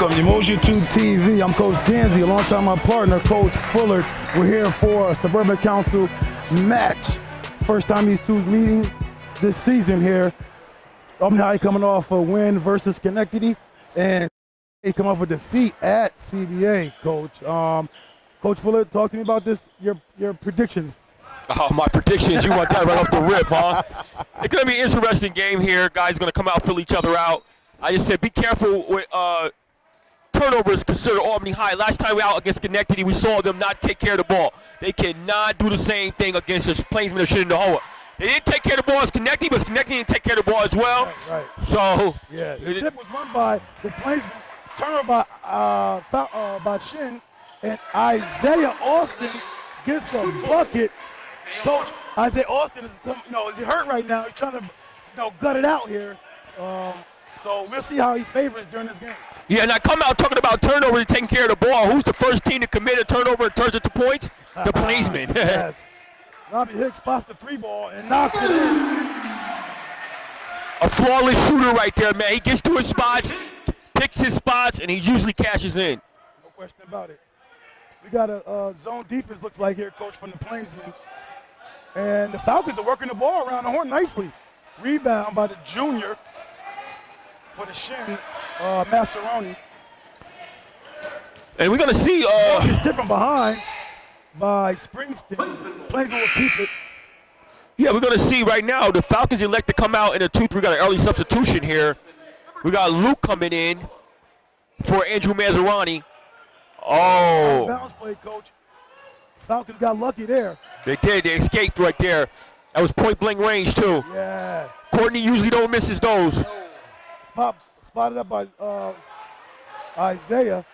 Welcome to Umoja 2 TV. I'm Coach Danzy alongside my partner, Coach Fuller. We're here for a Suburban Council match. First time these two meeting this season here. Albany High coming off a win versus Schenectady, and they come off a defeat at CBA, Coach. Coach Fuller, talk to me about this, your predictions. Oh, my predictions. You want that right off the rip, huh? It's going to be an interesting game here. Guys going to come out, fill each other out. I just said be careful with turnovers considered Albany High. Last time we were out against Schenectady, we saw them not take care of the ball. They cannot do the same thing against the Plainsmen or Shenendehowa. They didn't take care of the ball as Schenectady, but Schenectady didn't take care of the ball as well. Right. So yeah, the tip was run by the Plainsmen, turnover by Shen, and Isaiah Austin gets a bucket. Coach, Isaiah Austin is hurt right now. He's trying to gut it out here. So we'll see how he favors during this game. Yeah, and I come out talking about turnovers and taking care of the ball. Who's the first team to commit a turnover and turns it to points? The Plainsmen. Yes. Robbie Hicks spots the three ball and knocks it in. A flawless shooter right there, man. He gets to his spots, picks his spots, and he usually cashes in. No question about it. We got a zone defense, looks like here, Coach, from the Plainsmen. And the Falcons are working the ball around the horn nicely. Rebound by the junior for the Shen, Massaroni. And we're going to see. It's tipped from behind by Springsteen. Plainsmen will keep it. Yeah, we're going to see right now the Falcons elect to come out in a 2-3. We got an early substitution here. We got Luke coming in for Andrew Mazzarani. Oh. Bounce play, Coach. Falcons got lucky there. They did. They escaped right there. That was point-blank range, too. Yeah. Courtney usually don't miss his those. Spotted up by Isaiah.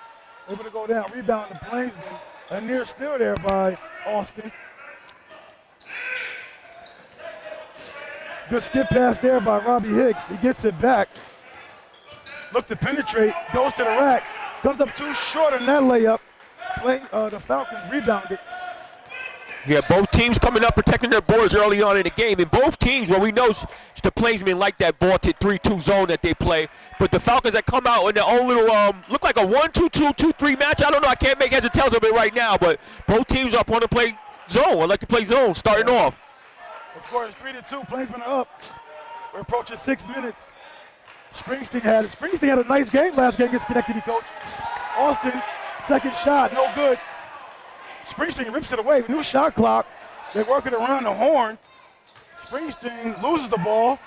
Able to go down. Rebound the Plainsmen. A near steal there by Austin. Good skip pass there by Robbie Hicks. He gets it back. Look to penetrate. Goes to the rack. Comes up too short on that layup. The Falcons rebounded. Yeah, both teams coming up protecting their boards early on in the game. And both teams, well, we know the Plainsmen like that vaulted 3-2 zone that they play. But the Falcons that come out in their own little, look like a 1-2-2, 2-3 match. I don't know. I can't make heads or tails of it right now. But both teams are want to play zone. I like to play zone starting off. The score is 3-2. Plainsmen are up. We're approaching 6 minutes. Springsteen had a nice game last game against Schenectady, Coach. Austin, second shot, no good. Springsteen rips it away. New shot clock. They're working around the horn. Springsteen loses the ball.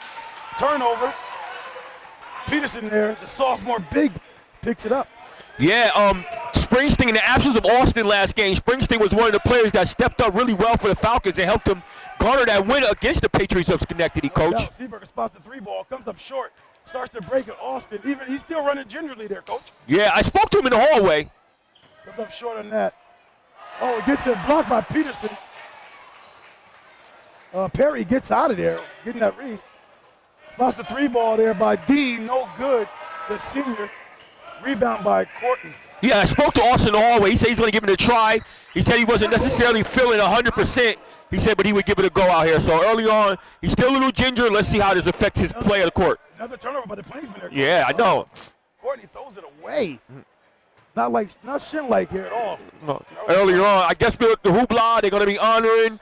Turnover. Peterson there, the sophomore big, picks it up. Yeah, Springsteen, in the absence of Austin last game, Springsteen was one of the players that stepped up really well for the Falcons and helped them garner that win against the Patriots of Schenectady, Coach. Seaberger spots the three ball, comes up short, starts to break it. Austin, he's still running gingerly there, Coach. Yeah, I spoke to him in the hallway. Comes up short on that. Oh, it gets it blocked by Peterson. Perry gets out of there, getting that read. Spots the three ball there by Dean, no good. The senior. Rebound by Courtney. Yeah, I spoke to Austin in the hallway. He said he's going to give it a try. He said he wasn't necessarily feeling 100%. He said, but he would give it a go out here. So early on, he's still a little ginger. Let's see how this affects his play of the court. Another turnover by the Plainsmen there. Yeah, I know. Courtney throws it away. Not Shin-like here at all. No. Earlier on, I guess the hoopla, they're going to be honoring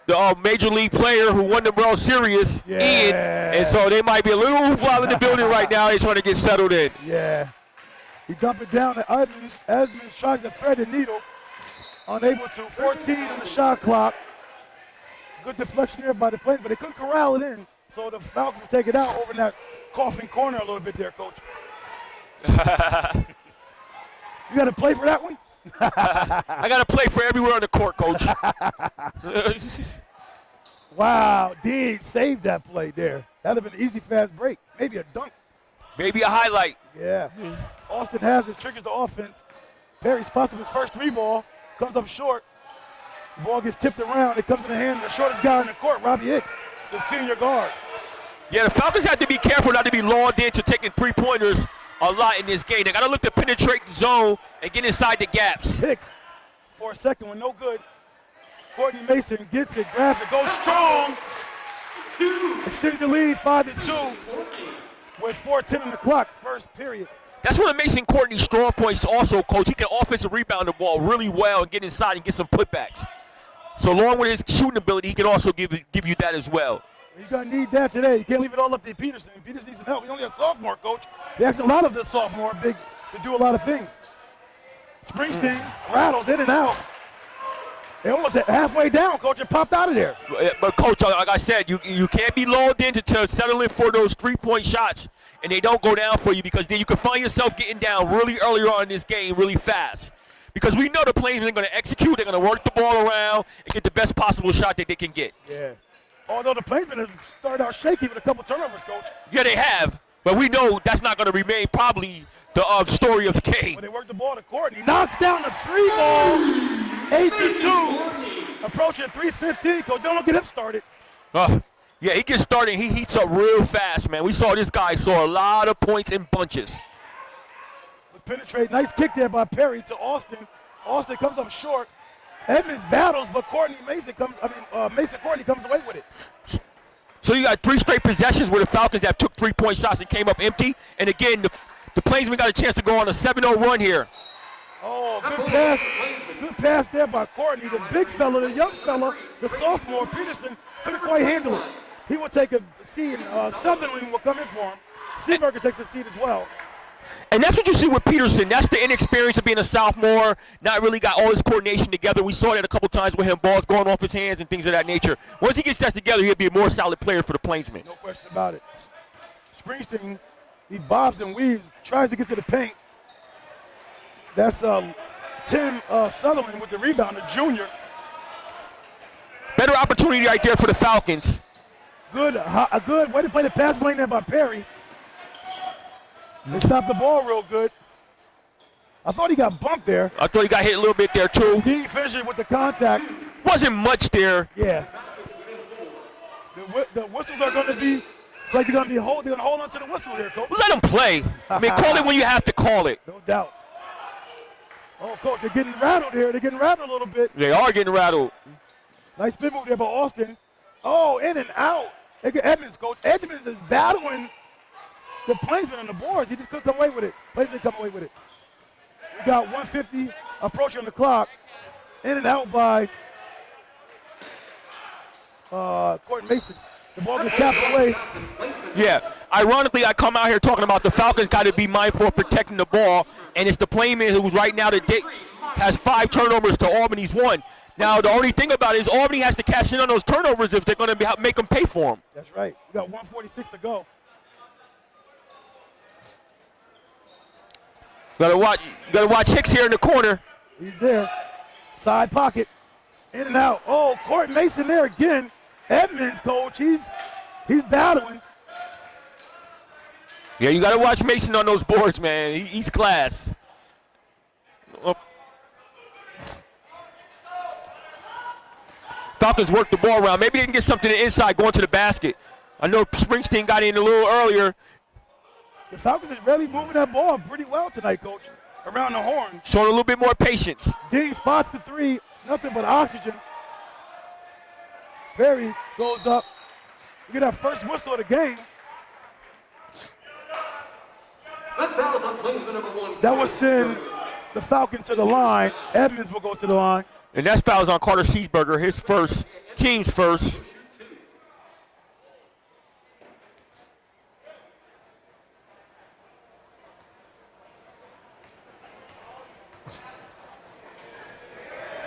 the major league player who won the World Series, Ian. And so they might be a little hoopla in the building right now. They're trying to get settled in. Yeah. He dumped it down to Edmonds. Edmonds tries to thread the needle. Unable to. 14 on the shot clock. Good deflection there by the Plainsmen, but they couldn't corral it in. So the Falcons will take it out over in that coffin corner a little bit there, Coach. You got to play for that one? I got to play for everywhere on the court, Coach. Wow, Dean saved that play there. That would have been an easy, fast break. Maybe a dunk. Maybe a highlight. Yeah. Austin has it, triggers the offense. Perry spots up his first three ball, comes up short. The ball gets tipped around. It comes in the hand of the shortest guy in the court, Robbie Hicks, the senior guard. Yeah, the Falcons have to be careful not to be lured into taking three-pointers a lot in this game. They got to look to penetrate the zone and get inside the gaps. Hicks for a second one, no good. Courtney Mason gets it, grabs it, goes strong. Extends the lead 5-2 with 4:10 on the clock, first period. That's one of Mason Courtney's strong points also, Coach. He can offensive rebound the ball really well and get inside and get some putbacks. So along with his shooting ability, he can also give you that as well. You're going to need that today. You can't leave it all up to Peterson. Peterson needs some help. He's only a sophomore, Coach. He has a lot of this sophomore big to do a lot of things. Springsteen rattles in and out. They almost halfway down, Coach, and popped out of there. But, Coach, like I said, you can't be lulled into settling for those three-point shots, and they don't go down for you, because then you can find yourself getting down really early on in this game really fast. Because we know the Plainsmen are going to execute. They're going to work the ball around and get the best possible shot that they can get. Yeah. Although the Plainsmen have started out shaky with a couple turnovers, Coach. Yeah, they have. But we know that's not going to remain probably the story of the game. When they work the ball to Courtney, knocks down the 3-ball, 8-2, approaching 3:15. Coach, don't get him started. Yeah, he gets started. He heats up real fast, man. We saw this guy saw a lot of points in bunches. Penetrate, nice kick there by Perry to Austin. Austin comes up short. Edmonds battles, but Mason Courtney comes away with it. So you got 3 straight possessions where the Falcons have took 3-point shots and came up empty. And again, the Plainsmen got a chance to go on a 7-0 run here. Oh, good pass. Good pass there by Courtney. The big fella, the young fella, the sophomore, Peterson, couldn't quite handle it. He will take a seat, and Sutherland will come in for him. Seaberger takes a seat as well. And that's what you see with Peterson. That's the inexperience of being a sophomore, not really got all his coordination together. We saw that a couple times with him, balls going off his hands and things of that nature. Once he gets that together, he'll be a more solid player for the Plainsmen. No question about it. Springsteen, he bobs and weaves, tries to get to the paint. That's Tim Sutherland with the rebound, the junior. Better opportunity right there for the Falcons. A good way to play the pass lane there by Perry. They stopped the ball real good. I thought he got bumped there. I thought he got hit a little bit there too. Dean Fisher with the contact. Wasn't much there. Yeah. The whistles are going to be, it's like they're going to hold on to the whistle here, Coach. Let them play. I mean, call it when you have to call it. No doubt. Oh, Coach, they're getting rattled here. They're getting rattled a little bit. They are getting rattled. Nice spin move there by Austin. Oh, in and out. They get Edmonds, Coach. Edmonds is battling the Plainsmen on the boards. He just couldn't come away with it. Plainsmen come away with it. We got 150 approaching the clock. In and out by Courtney Mason. The ball gets tapped away. Yeah. Ironically, I come out here talking about the Falcons got to be mindful of protecting the ball, and it's the Plainsmen who's right now has 5 turnovers to Albany's 1. Now, the only thing about it is Albany has to cash in on those turnovers if they're going to make them pay for them. That's right. We got 146 to go. You gotta watch Hicks here in the corner. He's there. Side pocket. In and out. Oh, Courtney Mason there again. Edmonds, Coach. He's battling. Yeah, you gotta watch Mason on those boards, man. He's class. Falcons work the ball around. Maybe they can get something to the inside going to the basket. I know Springsteen got in a little earlier. The Falcons is really moving that ball pretty well tonight, Coach. Around the horn. Showing a little bit more patience. Dean spots the 3. Nothing but oxygen. Perry goes up. We get our first whistle of the game. That will send the Falcon to the line. Edmonds will go to the line. And that foul's on Carter Seesberger, his first, team's first.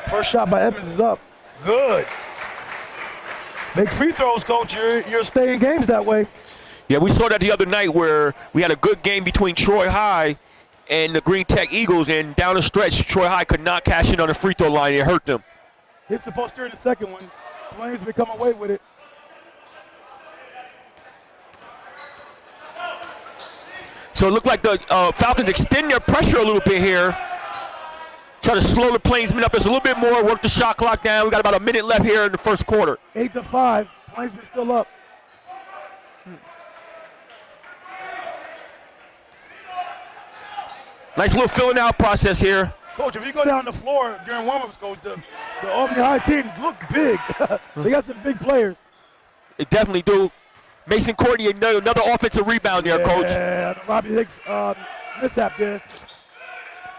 First shot by Edmonds is up. Good. Big free throws, Coach. You're staying games that way. Yeah, we saw that the other night where we had a good game between Troy High and the Green Tech Eagles, and down the stretch, Troy High could not cash in on the free throw line. It hurt them. Hits the poster in the second one. Plainsmen come away with it. So it looked like the Falcons extend their pressure a little bit here. Try to slow the Plainsmen up just a little bit more, work the shot clock down. We got about a minute left here in the first quarter. 8-5. Plainsmen still up. Nice little filling out process here. Coach, if you go down the floor during warm-ups, Coach, the Albany High team look big. They got some big players. They definitely do. Mason Courtney, another offensive rebound there, Coach. Yeah, Robbie Hicks mishap there.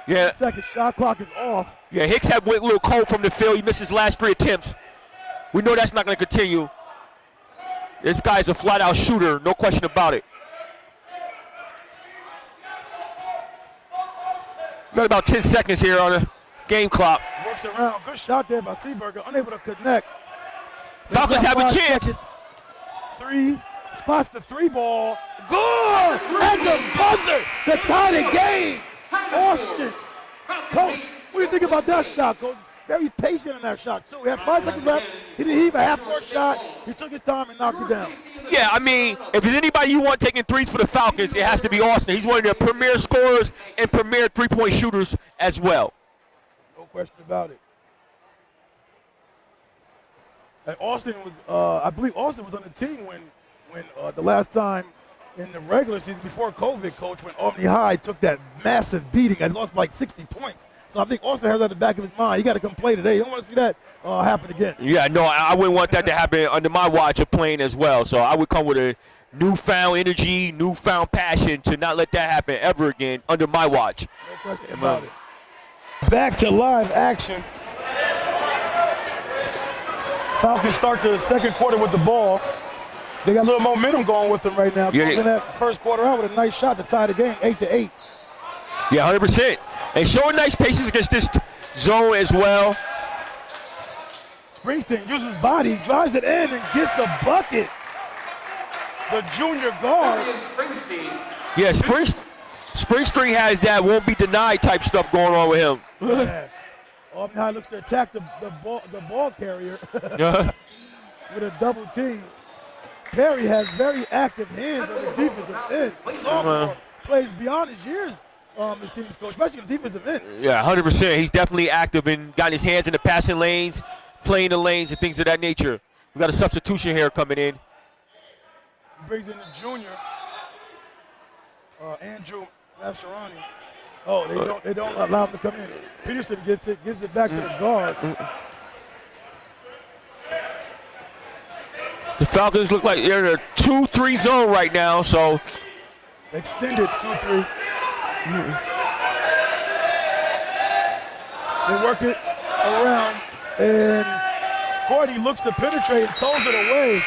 Yeah. Second shot clock is off. Yeah, Hicks went a little cold from the field. He missed his last 3 attempts. We know that's not going to continue. This guy's a flat-out shooter, no question about it. Got about 10 seconds here on the game clock. Works around. Good shot there by Seaberger. Unable to connect. Falcons have a chance. Seconds. 3. Spots the 3 ball. Good! At the buzzer to tie the game. Austin. Coach, what do you think about that shot, Coach? Very patient in that shot, too. He had 5 seconds left. He didn't heave a half-court shot. He took his time and knocked it down. Yeah, I mean, if there's anybody you want taking threes for the Falcons, it has to be Austin. He's one of their premier scorers and premier three-point shooters as well. No question about it. And Austin was, I believe Austin was on the team when the last time in the regular season before COVID, Coach, when Albany High took that massive beating and lost by like 60 points. So I think Austin has that at the back of his mind. He got to come play today. You don't want to see that happen again. Yeah, no, I wouldn't want that to happen under my watch of playing as well. So I would come with a newfound energy, newfound passion to not let that happen ever again under my watch. No question about it. Back to live action. Falcons start the second quarter with the ball. They got a little momentum going with them right now. Closing that first quarter out with a nice shot to tie the game, 8-8. Yeah, 100%. And showing nice patience against this zone as well. Springsteen uses his body, drives it in, and gets the bucket. The junior guard. Yeah, Springsteen has that won't be denied type stuff going on with him. Yeah. Albany High looks to attack the ball carrier with a double team. Perry has very active hands on the defensive end. Sophomore plays beyond his years, it seems, Coach, especially on the defensive end. Yeah, 100%. He's definitely active and got his hands in the passing lanes, playing the lanes and things of that nature. We got a substitution here coming in. Brings in the junior, Andrew Mascherani. Oh, they don't allow him to come in. Peterson gives it back to the guard. The Falcons look like they're in a 2-3 zone right now, so. Extended 2-3. They work it around, and Courtney looks to penetrate and throws it away.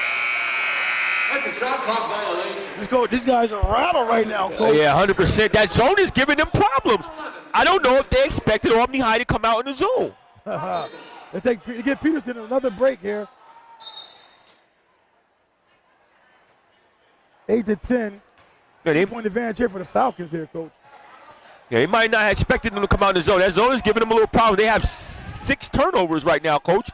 That's a shot clock violation. These guys are rattled right now, Coach. Yeah, 100%. That zone is giving them problems. I don't know if they expected Albany High to come out in the zone. They give Peterson another break here. 8-10. 3-point advantage here for the Falcons here, Coach. Yeah, they might not have expected them to come out in the zone. That zone is giving them a little problem. They have 6 turnovers right now, Coach.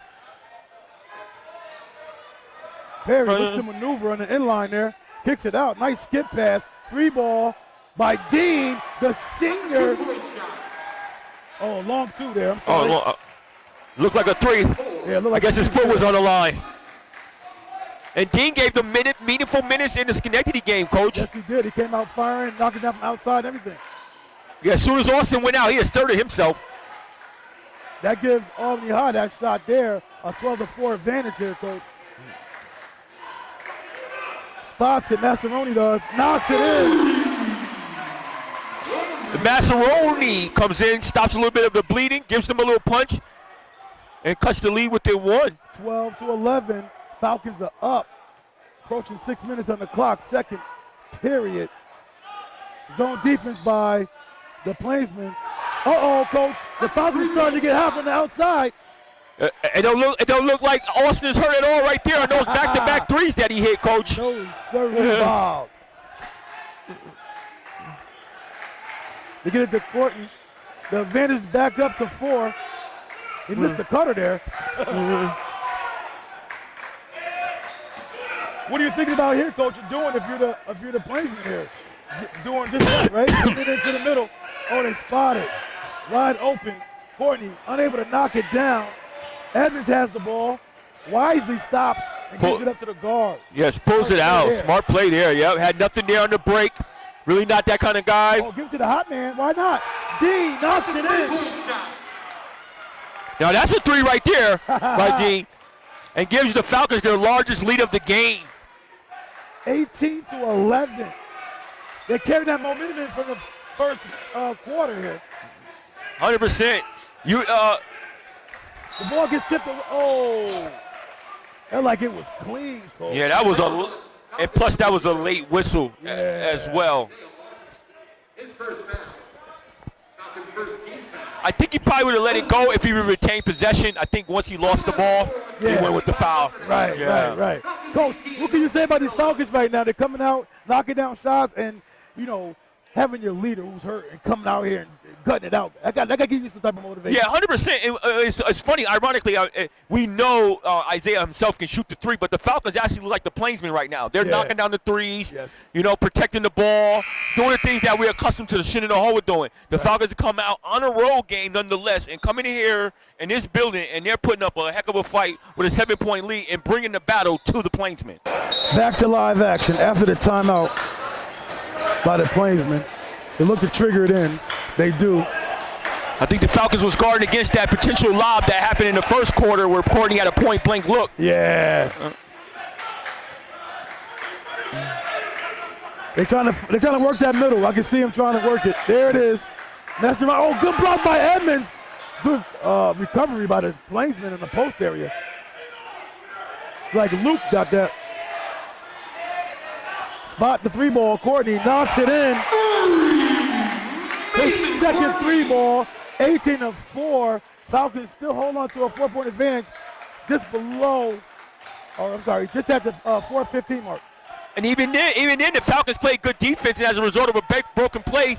Perry looks to maneuver on the inline there. Kicks it out. Nice skip pass. 3-ball by Dean, the senior. Oh, long 2 there. I'm sorry. Looked like a 3. Yeah, I guess his foot was on the line. And Dean gave them meaningful minutes in the Schenectady game, Coach. Yes, he did. He came out firing, knocking down from outside, everything. Yeah, as soon as Austin went out, he asserted himself. That gives Albany High that shot there, a 12-4 advantage here, Coach. Spots it, Massaroni does, knocks it in. Massaroni comes in, stops a little bit of the bleeding, gives them a little punch, and cuts the lead within 1. 12-11. Falcons are up. Approaching 6 minutes on the clock. Second period. Zone defense by the Plainsmen. Uh-oh, Coach. The Falcons starting to get hot on the outside. It don't look like Austin is hurt at all right there on those back-to-back threes that he hit, Coach. No, sir, involved. They get it to Courtney. The advantage is backed up to 4. He missed the cutter there. What are you thinking about here, Coach? Doing if you're the Plainsman here, doing just that, right? Putting it into the middle. Oh, they spot it. Wide open. Courtney unable to knock it down. Edmonds has the ball. Wisely stops and gives it up to the guard. Yes, pulls it out. Smart play there. Yep, had nothing there on the break. Really not that kind of guy. Oh, gives it to the hot man. Why not? D knocks it in. Now that's a 3 right there by D, and gives the Falcons their largest lead of the game. 18-11. They carried that momentum in from first quarter here. 100%. You The ball gets tipped. Oh, that like it was clean, Cole. Yeah, that was and plus that was a late whistle as well. His first foul. Falcons' first team foul. I think he probably would have let it go if he would retain possession. I think once he lost the ball, he went with the foul. Right, Yeah. right. Coach, what can you say about these Falcons right now? They're coming out, knocking down shots, and, having your leader who's hurt and coming out here and gutting it out. That got to give you some type of motivation. Yeah, 100%. It's funny. Ironically, we know Isaiah himself can shoot the three, but the Falcons actually look like the Plainsmen right now. They're knocking down the threes, protecting the ball, doing the things that we're accustomed to the Shenendehowa doing. The Falcons come out on a road game nonetheless and coming in here in this building, and they're putting up a heck of a fight with a 7-point lead and bringing the battle to the Plainsmen. Back to live action after the timeout by the Plainsmen. They look to trigger it in. They do. I think the Falcons was guarding against that potential lob that happened in the first quarter where Courtney had a point-blank look. Yeah. They're trying to work that middle. I can see him trying to work it. There it is. That's the oh, good block by Edmonds. Good recovery by the Plainsmen in the post area. Like Luke got that. Spot the three ball. Courtney knocks it in. His second three ball, 18 of 4. Falcons still hold on to a 4-point advantage just below, just at the 4:15 mark. And even then, the Falcons played good defense, and as a result of a broken play,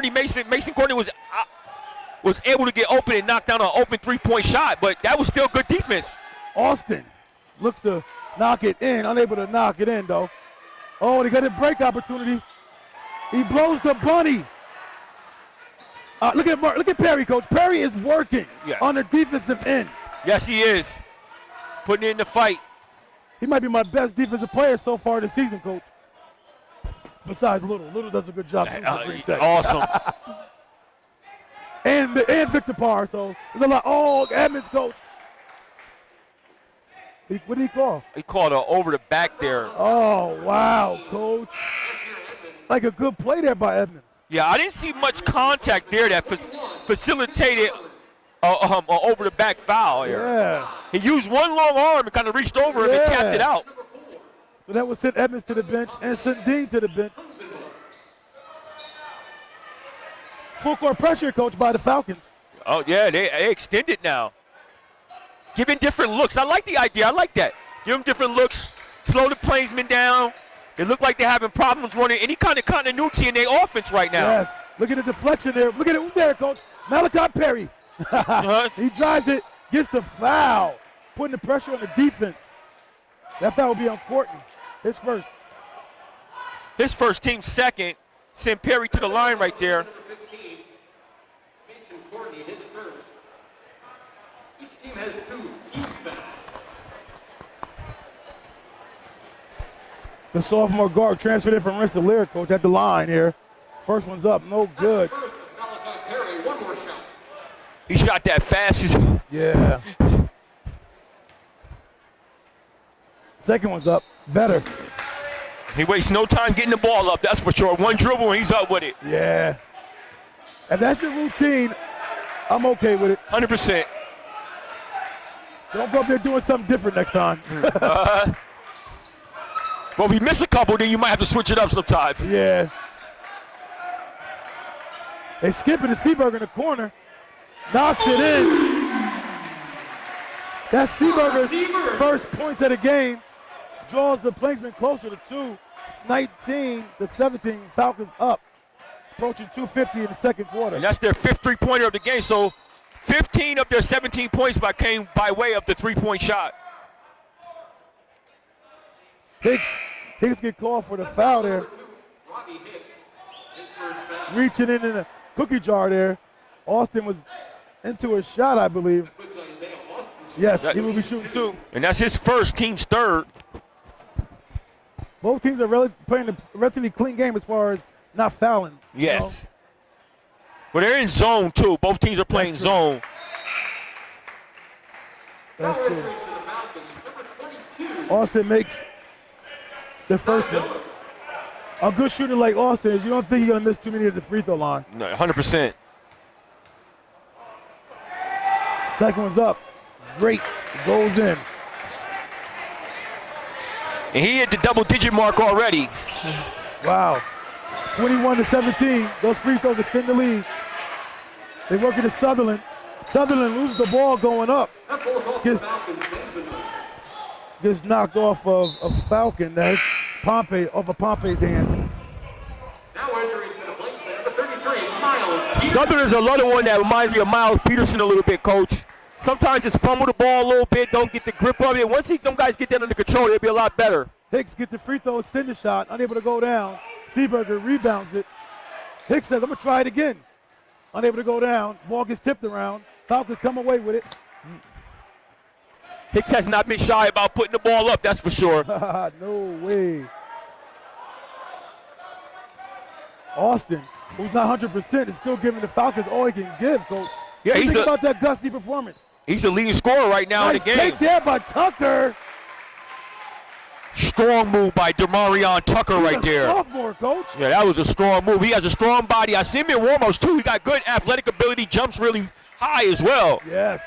Mason Courtney was able to get open and knock down an open 3-point shot, but that was still good defense. Austin looks to knock it in, unable to knock it in though. Oh, they got a break opportunity. He blows the bunny. Look at Perry, Coach. Perry is working on the defensive end. Yes, he is. Putting in the fight. He might be my best defensive player so far this season, Coach. Besides Little. Little does a good job too for Green Tech. Awesome. and Victor Parr, so there's a lot. Oh, Edmonds, Coach. What did he call? He called over the back there. Oh, wow, Coach. Like a good play there by Edmonds. Yeah, I didn't see much contact there that facilitated an over-the-back foul here. Yeah. He used one long arm and kind of reached over him and tapped it out. So that would send Edmonds to the bench and send Dean to the bench. Full court pressure, Coach, by the Falcons. Oh, yeah, they extended now. Giving different looks. I like the idea. I like that. Give them different looks. Slow the Plainsmen down. They look like they're having problems running any kind of continuity in their offense right now. Yes. Look at the deflection there. Look at it. Who's there, Coach? Malachi Perry. He drives it, gets the foul, putting the pressure on the defense. That foul will be on Courtney. His first. His first, team second. Send Perry to the line right there. Mason Courtney, his first. Each team has 2 team fouls. The sophomore guard transferred in from Rensselaer, Coach, at the line here. First one's up, no good. First of Malachi Perry, one more shot. He shot that fast. Yeah. Second one's up, better. He wastes no time getting the ball up, that's for sure. One dribble and he's up with it. Yeah. If that's your routine, I'm okay with it. 100%. Don't go up there doing something different next time. Well, if you miss a couple, then you might have to switch it up sometimes. Yeah. They skipping the Seaberger in the corner. Knocks it in. That's Seaberger's first points of the game. Draws the Plainsmen closer to 2. 19-17, Falcons up. Approaching 2:50 in the second quarter. And that's their 5th three-pointer of the game. So 15 of their 17 points came by way of the 3-point shot. Hicks get called for the foul there. Robbie Hicks, his first foul. Reaching in the cookie jar there. Austin was into a shot, I believe. Yes, he will be shooting 2. And that's his first, team's 3rd. Both teams are playing a relatively clean game as far as not fouling. Yes. Well, they're in zone, too. Both teams are playing zone. That's true. Austin makes the first one. a good shooter like Austin is, you don't think you're going to miss too many at the free throw line. No, 100%. Second one's up. Great. Goes in. And he hit the double-digit mark already. Wow. 21-17. Those free throws extend the lead. They work it to Sutherland. Sutherland loses the ball going up. Gets knocked off of a Falcon. That's Pompey, off of Pompey's hand. Now entering to the Plainsmen, number 33, Miles. Sutherland's another one that reminds me of Miles Peterson a little bit, Coach. Sometimes just fumble the ball a little bit, don't get the grip of it. Once them guys get that under control, it'll be a lot better. Hicks gets the free throw extended shot, unable to go down. Seaberger rebounds it. Hicks says, I'm going to try it again. Unable to go down. Ball gets tipped around. Falcons come away with it. Hicks has not been shy about putting the ball up, that's for sure. No way. Austin, who's not 100%, is still giving the Falcons all he can give, Coach. Yeah, what do you he's think about that gusty performance? He's the leading scorer right now Nice in the game. take there by Tucker. Strong move by DeMarion Tucker He's right a there. sophomore, Coach. Yeah, that was a strong move. He has a strong body. I see him in warm-ups too. He got good athletic ability, jumps really high as well. Yes.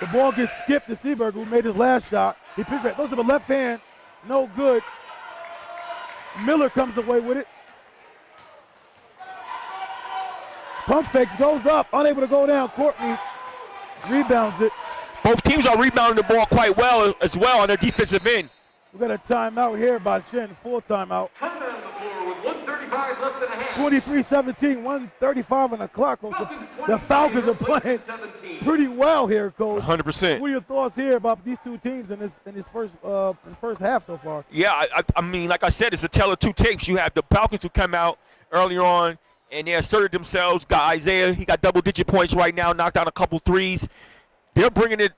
The ball gets skipped to Seaberger, who made his last shot. He pitched it. Those are the left hand. No good. Miller comes away with it. Pump fakes, goes up, unable to go down. Courtney rebounds it. Both teams are rebounding the ball quite well as well on their defensive end. We got a timeout here by Shen, full timeout. Time on the floor with 1:35 left in the half. 23-17, 1:35 on the clock, Coach. Falcons The Falcons are 23, playing 17. pretty well here, Coach. 100%. What are your thoughts here about these two teams in this first half so far? Yeah, I mean, like I said, it's a tale of two tapes. You have the Falcons who come out earlier on, and they asserted themselves. Got Isaiah, he got double-digit points right now, knocked down a couple threes. They're bringing the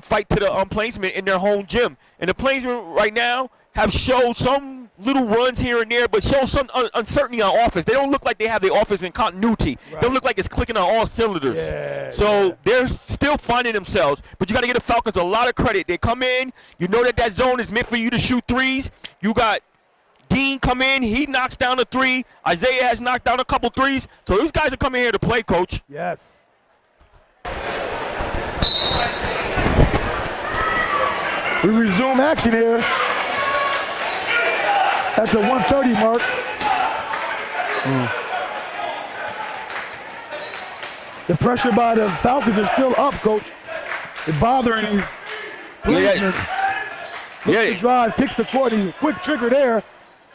fight to the Plainsmen in their home gym. And the Plainsmen right now have showed some little runs here and there, but show some uncertainty on offense. They don't look like they have the offense in continuity. Right. They don't look like it's clicking on all cylinders. Yeah. They're still finding themselves. But you got to give the Falcons a lot of credit. They come in, you know that zone is meant for you to shoot threes. You got Dean come in, he knocks down a three. Isaiah has knocked down a couple threes. So these guys are coming here to play, Coach. Yes. We resume action here at the 1:30 mark. The pressure by the Falcons is still up, Coach. It's bothering these Plainsmen. The drive, kicks to Courtney. Quick trigger there.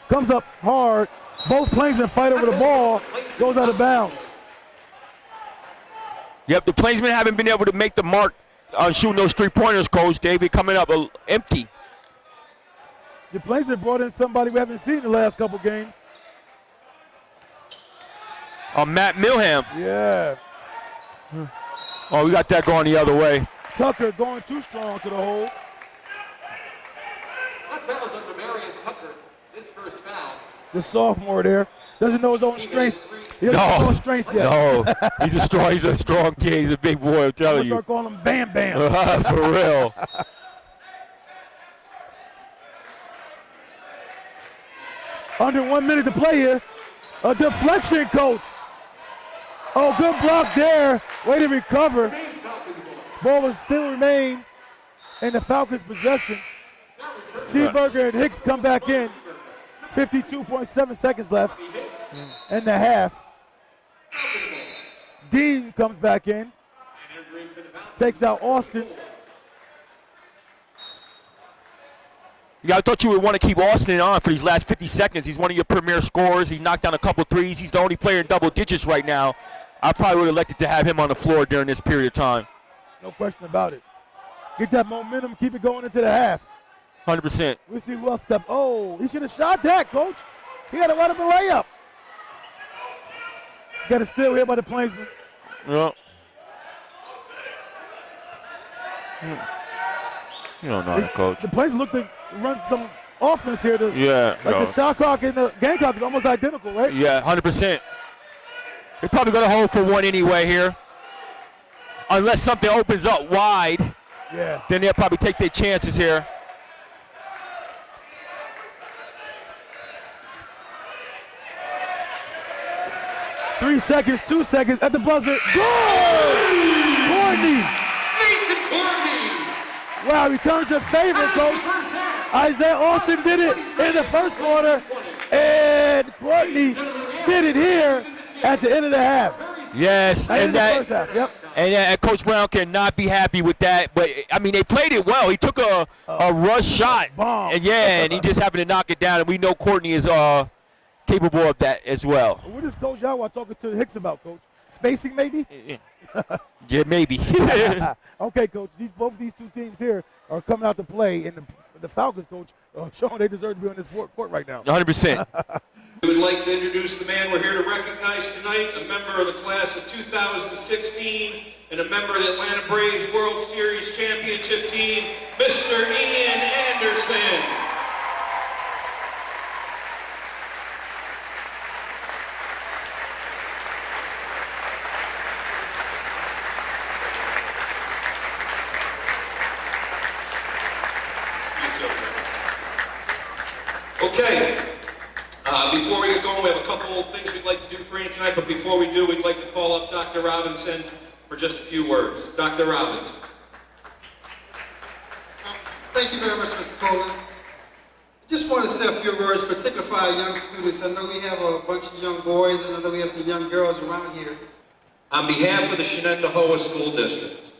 Comes up hard. Both Plainsmen fight over the ball. Goes out of bounds. Yep, the Plainsmen haven't been able to make the mark on shooting those three-pointers, Coach. They've been coming up empty. The Plainsmen brought in somebody we haven't seen the last couple games. Matt Milham. Yeah. Oh, we got that going the other way. Tucker going too strong to the hole. That fouls on Marion Tucker. This first foul. The sophomore there doesn't know his own strength. He doesn't know his own strength yet. No, he's a strong kid. He's a big boy, I'm telling you. Start calling him Bam Bam. For real. Under 1 minute to play here. A deflection, Coach. Oh, good block there. Way to recover. Ball will still remain in the Falcons' possession. Seaberger and Hicks come back in. 52.7 seconds left in the half. Dean comes back in. Takes out Austin. Yeah, I thought you would want to keep Austin on for these last 50 seconds. He's one of your premier scorers. He knocked down a couple threes. He's the only player in double digits right now. I probably would have elected to have him on the floor during this period of time. No question about it. Get that momentum, keep it going into the half. 100%. We'll see who else step. Oh, he should have shot that, Coach. He got to run up a layup. Got a steal here by the Plainsmen. Yeah. You don't know that, Coach. The Plainsmen look to run some offense here. Yeah. The Shotcock and the Gamecock is almost identical, right? Yeah, 100%. They're probably going to hold for one anyway here. Unless something opens up wide, then they'll probably take their chances here. 3 seconds, 2 seconds at the buzzer. Goal! Courtney! Mason Courtney! Wow, returns to favor, coach. Isaiah Austin did it in the first quarter, and Courtney did it here at the end of the half. Yes, And the first half, yep. And Coach Brown cannot be happy with that. But, I mean, they played it well. He took a rush shot. Bomb. And he just happened to knock it down. And we know Courtney is capable of that as well. What is Coach Yattaw talking to Hicks about, Coach? Spacing, maybe? Yeah, maybe. Okay, Coach. Both these two teams here are coming out to play, and the Falcons, Coach, showing they deserve to be on this court right now. 100%. We would like to introduce the man we're here to recognize tonight, a member of the class of 2016 and a member of the Atlanta Braves World Series Championship team, Mr. Iam Anderson. Okay. Before we get going, we have a couple of things we'd like to do for you tonight, but before we do, we'd like to call up Dr. Robinson for just a few words. Dr. Robinson. Thank you very much, Mr. Coleman. I just want to say a few words, particularly for our young students. I know we have a bunch of young boys, and I know we have some young girls around here. On behalf of the Shenendehowa School District,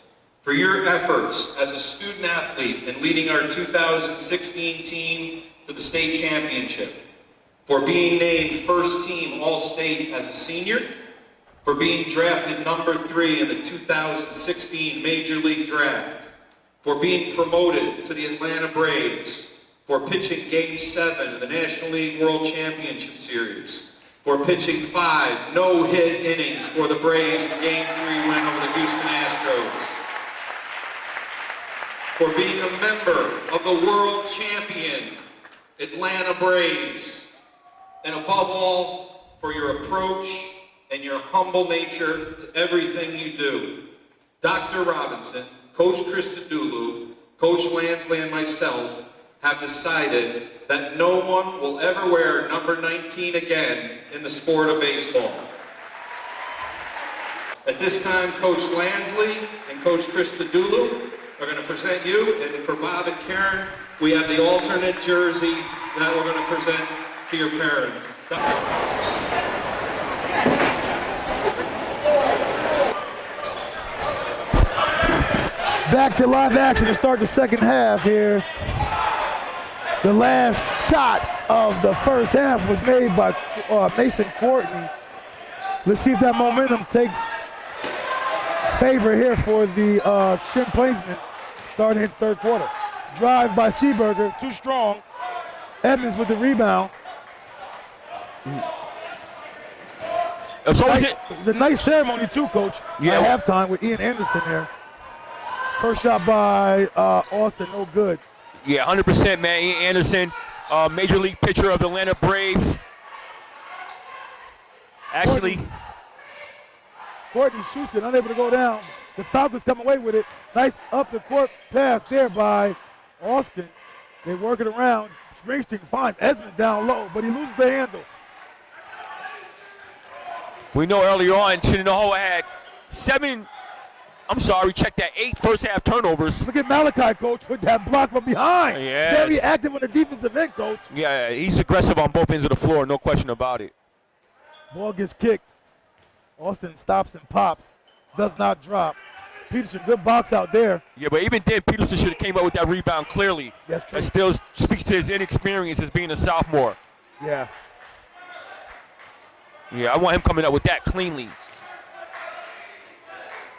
for your efforts as a student athlete in leading our 2016 team to the state championship, for being named first team All-State as a senior, for being drafted number 3 in the 2016 Major League Draft, for being promoted to the Atlanta Braves, for pitching Game 7 of the National League World Championship Series, for pitching 5 no-hit innings for the Braves in Game 3 win over the Houston Astros, for being a member of the world champion Atlanta Braves, and above all, for your approach and your humble nature to everything you do. Dr. Robinson, Coach Christodoulou, Coach Lansley, and myself have decided that no one will ever wear number 19 again in the sport of baseball. At this time, Coach Lansley and Coach Christodoulou are going to present you, and for Bob and Karen, we have the alternate jersey that we're going to present to your parents. Back to live action to start the second half here. The last shot of the first half was made by Mason Courtney. Let's see if that momentum takes favor here for the Shen Plainsmen starting in the third quarter. Drive by Seaberger, too strong. Edmonds with the rebound. So is it? The nice ceremony too, Coach. Yeah. At halftime with Iam Anderson there. First shot by Austin, no good. Yeah, 100%, man. Iam Anderson, Major League pitcher of the Atlanta Braves. Actually, Courtney shoots it, unable to go down. The Falcons come away with it. Nice up the court pass there by Austin. They work it around. Springsteen finds Esmond down low, but he loses the handle. we know earlier on, Shenendehowa had 8 first half turnovers. Look at Malachi, Coach, with that block from behind. Yes. Very active on the defensive end, Coach. Yeah, he's aggressive on both ends of the floor, no question about it. Ball gets kicked. Austin stops and pops. Does not drop. Peterson, good box out there. Yeah, but even then, Peterson should have came up with that rebound clearly. That's true. That still speaks to his inexperience as being a sophomore. Yeah. Yeah, I want him coming up with that cleanly.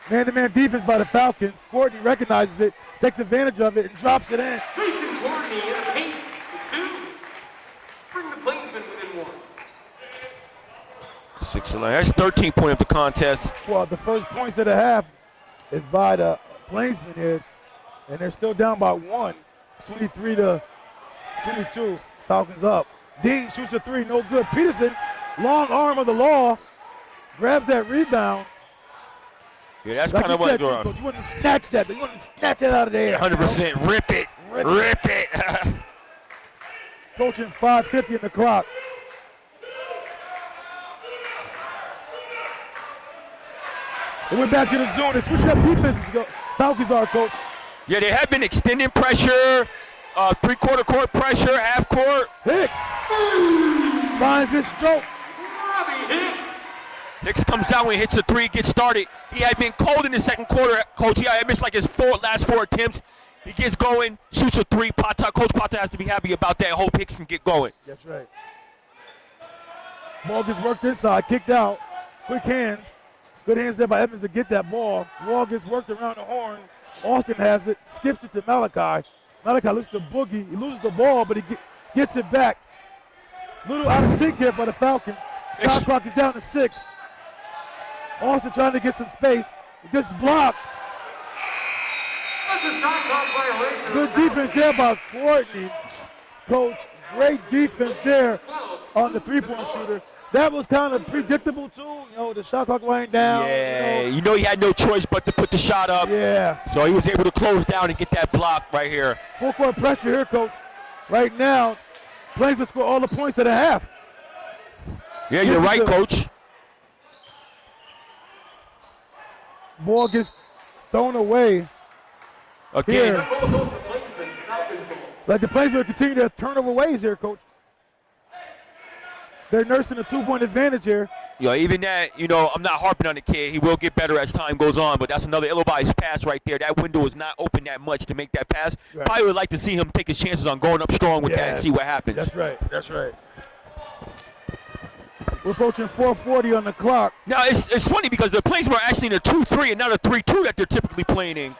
Man-to-man defense by the Falcons. Courtney recognizes it, takes advantage of it, and drops it in. Mason Courtney in the paint for 2. Bring the Plainsmen within 1. 6-9. That's 13 point of the contest. Well, the first points of the half is by the Plainsmen here, and they're still down by 1, 23-22. Falcons up. Dean shoots a 3, no good. Peterson, long arm of the law, grabs that rebound. Yeah, that's Like kind of you what said, going on. Coach, you wouldn't snatch that. You wouldn't snatch it out of the air. 100%. Rip it. Rip it. Coaching 5:50 in the clock. They went back to the zone. They switched up defenses. Falcons are, Coach. Yeah, they have been extending pressure, three-quarter court pressure, half court. Hicks finds his stroke. Robbie Hicks. Hicks comes out when he hits the three, gets started. He had been cold in the second quarter, Coach. He had missed like his last four attempts. He gets going, shoots a three. Coach Pata has to be happy about that. Hope Hicks can get going. That's right. Ball gets worked inside, kicked out. Quick hands. Good hands there by Evans to get that ball. Ball gets worked around the horn. Austin has it, skips it to Malachi. Malachi looks to Boogie. He loses the ball, but he gets it back. Little out of sync here for the Falcons. Shot clock is down to 6. Austin trying to get some space. It gets blocked. That's a shot clock violation. Good defense there by Courtney. Coach, great defense there on the three-point shooter. That was kind of predictable too. You know, the shot clock went down. Yeah, you know he had no choice but to put the shot up. Yeah. So he was able to close down and get that block right here. Full court pressure here, Coach. Right now, Plainsmen score all the points at a half. Yeah, you're right, Coach. Ball gets thrown away. Again. Here. Like the Plainsmen continue to turnover ways here, Coach. They're nursing a 2-point advantage here. Even that, I'm not harping on the kid. He will get better as time goes on, but that's another ill-advised pass right there. That window is not open that much to make that pass. Right. Probably would like to see him take his chances on going up strong with that and see what happens. That's right. That's right. We're approaching 4:40 on the clock. Now, it's funny because the Plainsmen are actually in a 2-3 and not a 3-2 that they're typically playing in.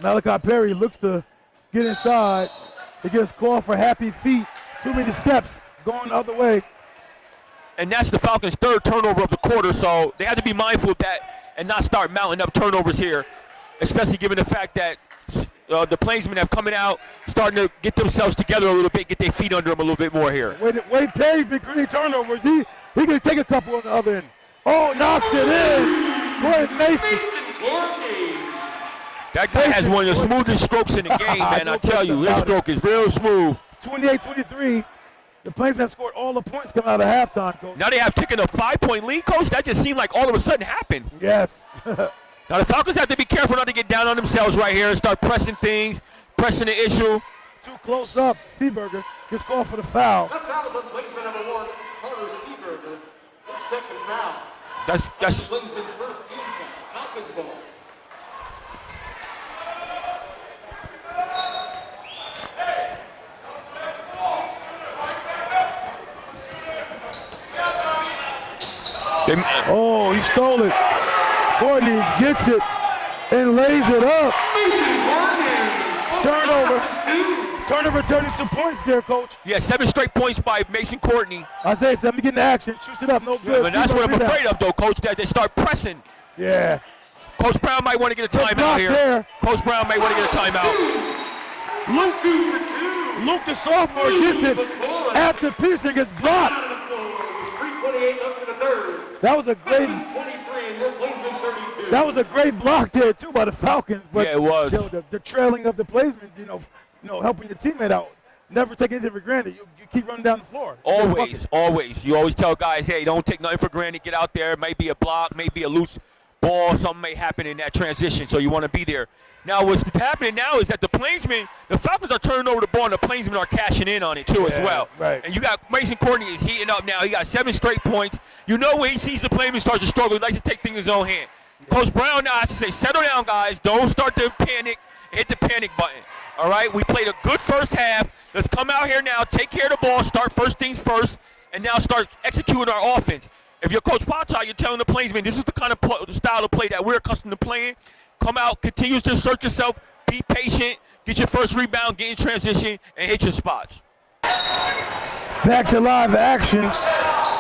Malachi Perry looks to get inside. He gets called for happy feet. Too many steps going the other way. And that's the Falcons' third turnover of the quarter, so they have to be mindful of that and not start mounting up turnovers here, especially given the fact that the Plainsmen have coming out, starting to get themselves together a little bit, get their feet under them a little bit more here. Wade Perry's been creating turnovers. He can take a couple on the other end. Oh, knocks it in. Gordon Mason. That guy has one of the smoothest strokes in the game, man. I tell you, his stroke is real smooth. 28-23. The Plainsmen have scored all the points coming out of halftime, Coach. Now they have taken a 5-point lead, Coach. That just seemed like all of a sudden happened. Yes. Now the Falcons have to be careful not to get down on themselves right here and start pressing things, pressing the issue. Too close up. Seaberger gets called for the foul. That foul is on Plainsman number 1, Carter Seaberger. His second foul. That's Plainsman's first team foul. Falcons ball. Oh, he stole it. Courtney gets it and lays it up. Turnover, turning 2 points there, Coach. Yeah, 7 straight points by Mason Courtney. Isaiah said, let me get in action. Shoots it up, no good. Yeah, but that's what I'm afraid of, though, Coach, that they start pressing. Yeah. Coach Brown might want to get a timeout here. There. Coach Brown may want to get a timeout. Luke the sophomore gets it after Pearson gets blocked. 3:28 left in the third. That was a great. 23 and your Plainsman 32. That was a great block there too by the Falcons. But yeah, it was. The trailing of the Plainsmen, helping your teammate out. Never take anything for granted. You keep running down the floor. Always. You always tell guys, hey, don't take nothing for granted. Get out there. It may be a block, maybe a loose ball. Something may happen in that transition, so you want to be there. Now, what's happening now is that the Falcons are turning over the ball, and the Plainsmen are cashing in on it too as well. Right. And you got Mason Courtney is heating up now. He got 7 straight points. When he sees the Plainsmen start to struggle, he likes to take things in his own hand. Yeah. Coach Brown now has to say, settle down, guys. Don't start to panic. Hit the panic button. All right? We played a good first half. Let's come out here now, take care of the ball, start first things first, and now start executing our offense. If you're Coach Pata, you're telling the Plainsmen, this is the kind of style of play that we're accustomed to playing. Come out, continue to assert yourself, be patient, get your first rebound, get in transition, and hit your spots. Back to live action.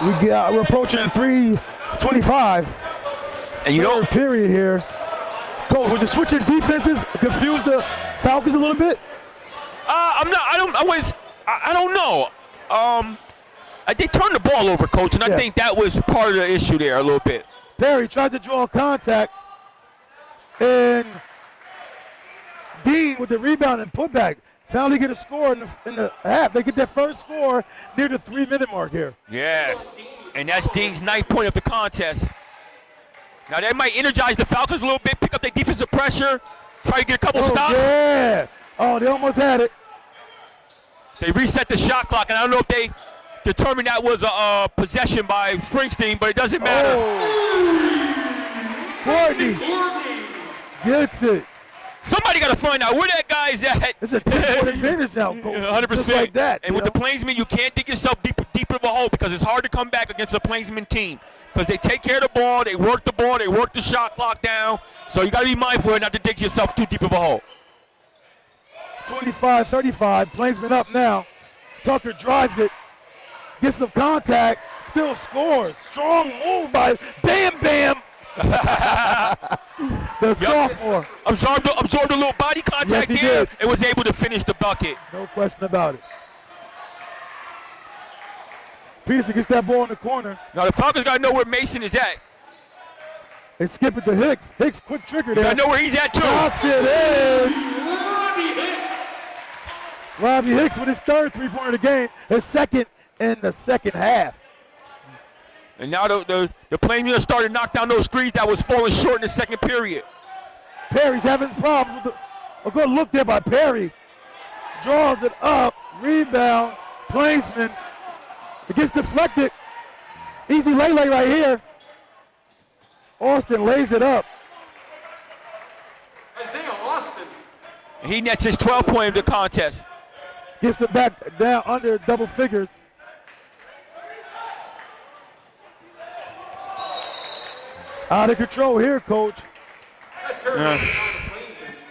We're approaching 3:25. And third period here. Coach, with the switching defenses, confuse the Falcons a little bit? I don't know. They turned the ball over, Coach, and I think that was part of the issue there a little bit. Perry tries to draw contact, and Dean with the rebound and putback. Finally get a score in the half. They get their first score near the 3-minute mark here. Yeah. And that's Dean's 9th point of the contest. Now they might energize the Falcons a little bit, pick up their defensive pressure, try to get a couple stops. Yeah. Oh, they almost had it. They reset the shot clock, and I don't know if they determined that was a possession by Springsteen, but it doesn't matter. Oh. Courtney gets it. Somebody got to find out where that guy's at. It's a 10-point advantage now, Coach. 100%. Just like that. And with the Plainsmen, you can't dig yourself deeper of a hole because it's hard to come back against a Plainsman team because they take care of the ball, they work the shot clock down. So you got to be mindful not to dig yourself too deep of a hole. 25-35, Plainsman up now. Tucker drives it, gets some contact, still scores. Strong move by Bam Bam. The sophomore. Absorbed a little body contact Yes, he there did. and was able to finish the bucket. No question about it. Peterson gets that ball in the corner. Now the Falcons got to know where Mason is at. They skip it to Hicks. Hicks, quick trigger there. Got to know where he's at too. Knocks it in. Robbie Hicks with his third three-pointer of the game. His second in the second half. And now the Plainsmen are starting to knock down those threes that was falling short in the second period. Perry's having problems with a good look there by Perry. Draws it up. Rebound. Plainsman. It gets deflected. Easy lay right here. Austin lays it up. Isaiah Austin. And he nets his 12th point of the contest. Gets it back down under double figures. Out of control here, Coach.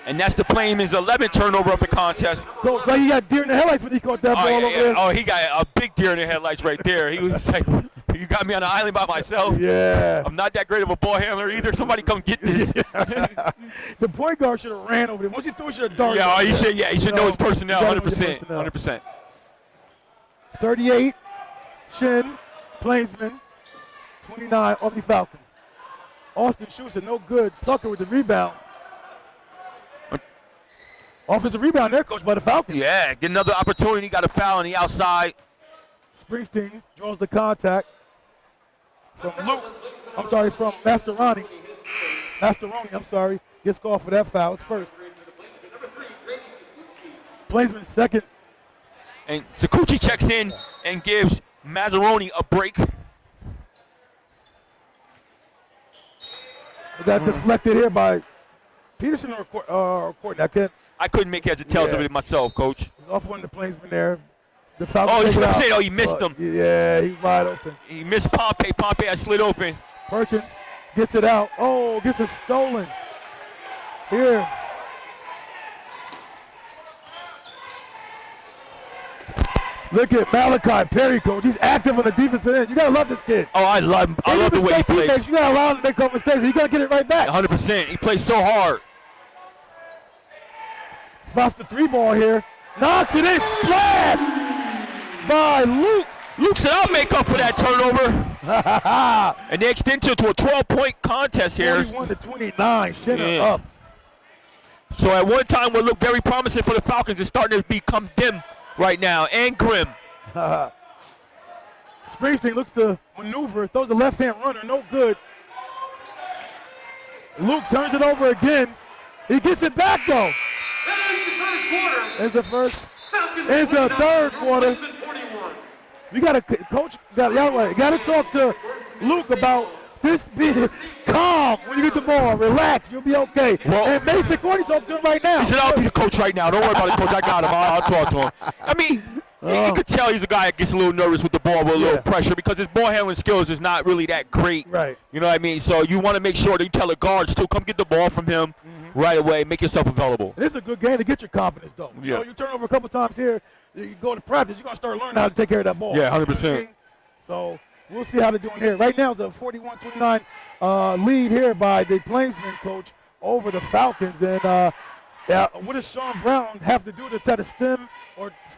And that's the Plainsman's 11th turnover of the contest. Coach, like he got deer in the headlights when he caught that ball over there. Oh, he got a big deer in the headlights right there. He was like, you got me on the island by myself. Yeah. I'm not that great of a ball handler either. Somebody come get this. The point guard should have ran over there. Once he threw it, should have darted. He should know his personnel, 100%. 100%. 38, Shen, Plainsman, 29, Albany Falcons. Austin shoots it, no good. Tucker with the rebound. Offensive rebound there, Coach, by the Falcons. Yeah, get another opportunity. Got a foul on the outside. Springsteen draws the contact from from Mascheroni. Gets called for that foul. It's first. Plainsman second. And Sakuchi checks in and gives Mazzaroni a break. Got deflected here by Peterson or Courtney. I couldn't make heads or tails of it myself, Coach. He's off one of the Plainsmen there. The Falcons he missed him. Yeah, he's wide open. He missed Pompey. Pompey had slid open. Perkins gets it out. Oh, gets it stolen. Here. Look at Malachi Perry, Coach. He's active on the defensive end. You gotta love this kid. Oh, I love him. I love the way he plays. You gotta allow him to make mistakes. He gotta get it right back. 100%. He plays so hard. Spots the three ball here. Knocks it in. Splash by Luke. Luke said, I'll make up for that turnover. And they extend to a 12-point contest here. 41-29. Shenner up. So at one time what looked very promising for the Falcons is starting to become dim right now and grim. Springsteen looks to maneuver, throws a left-hand runner, no good. Luke turns it over again. He gets it back though. It's the first. It's the third quarter. You got to, Coach, got to talk to Luke about this being calm when you get the ball. Relax, you'll be okay. Well, and Mason Courtney talk to him right now. He said, I'll be the coach right now. Don't worry about it, Coach. I got him. I'll talk to him. I mean, you could tell he's a guy that gets a little nervous with the ball with a little pressure because his ball handling skills is not really that great. Right. You know what I mean? So you want to make sure that you tell the guards to come get the ball from him right away. Make yourself available. This is a good game to get your confidence, though. Yeah. You know, you turn over a couple times here, you go to practice, you're going to start learning how to take care of that ball. Yeah, 100%. You know what I mean? So we'll see how they're doing here. Right now it's a 41-29 lead here by the Plainsmen coach over the Falcons. And Yeah, what does Sean Brown have to do to try to stem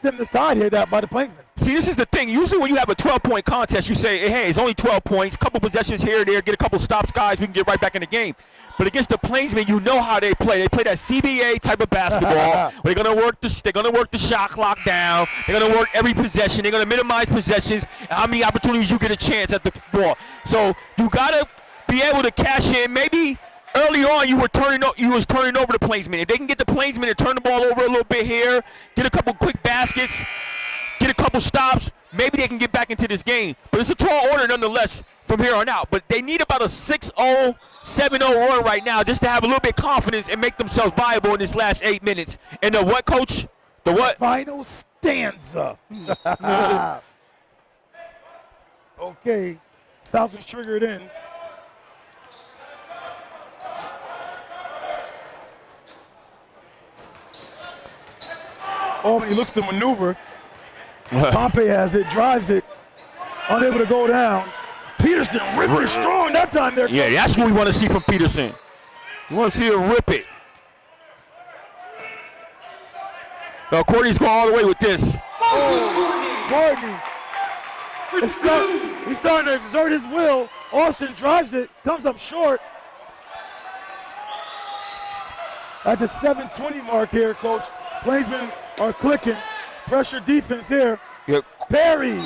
this tide here by the Plainsmen? See, this is the thing. Usually when you have a 12-point contest, you say, hey, it's only 12 points, couple possessions here or there, get a couple stops, guys, we can get right back in the game. But against the Plainsmen, you know how they play. They play that CBA type of basketball. They're gonna work the shot clock down. They're gonna work every possession. They're gonna minimize possessions and how many opportunities you get a chance at the ball. So you gotta be able to cash in. Maybe early on you was turning over the Plainsmen. If they can get the Plainsmen to turn the ball over a little bit here, get a couple quick baskets, get a couple stops, maybe they can get back into this game. But it's a tall order nonetheless from here on out. But they need about a 6-0, 7-0 run right now just to have a little bit of confidence and make themselves viable in this last 8 minutes. And the what, Coach? The what? Final stanza. Okay, Falcons triggered in. Albany looks to maneuver. Pompey has it, drives it, unable to go down. Peterson ripping strong that time there. Yeah, that's what we want to see from Peterson. We want to see him rip it. Now, Courtney's going all the way with this. Courtney. He's starting to exert his will. Austin drives it, comes up short. At the 7:20 mark here, Coach. Plainsmen are clicking. Pressure defense here. Yep. Perry.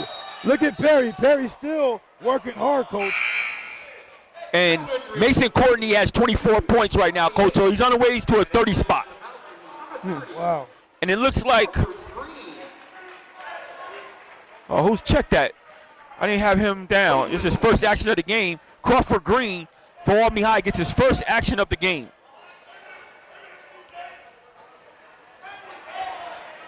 Look at Perry. Perry still working hard, Coach. And Mason Courtney has 24 points right now, Coach. So he's on the way to a 30 spot. Wow. And it looks like, oh, who's checked that? I didn't have him down. It's his first action of the game. Crawford Green for Albany High gets his first action of the game.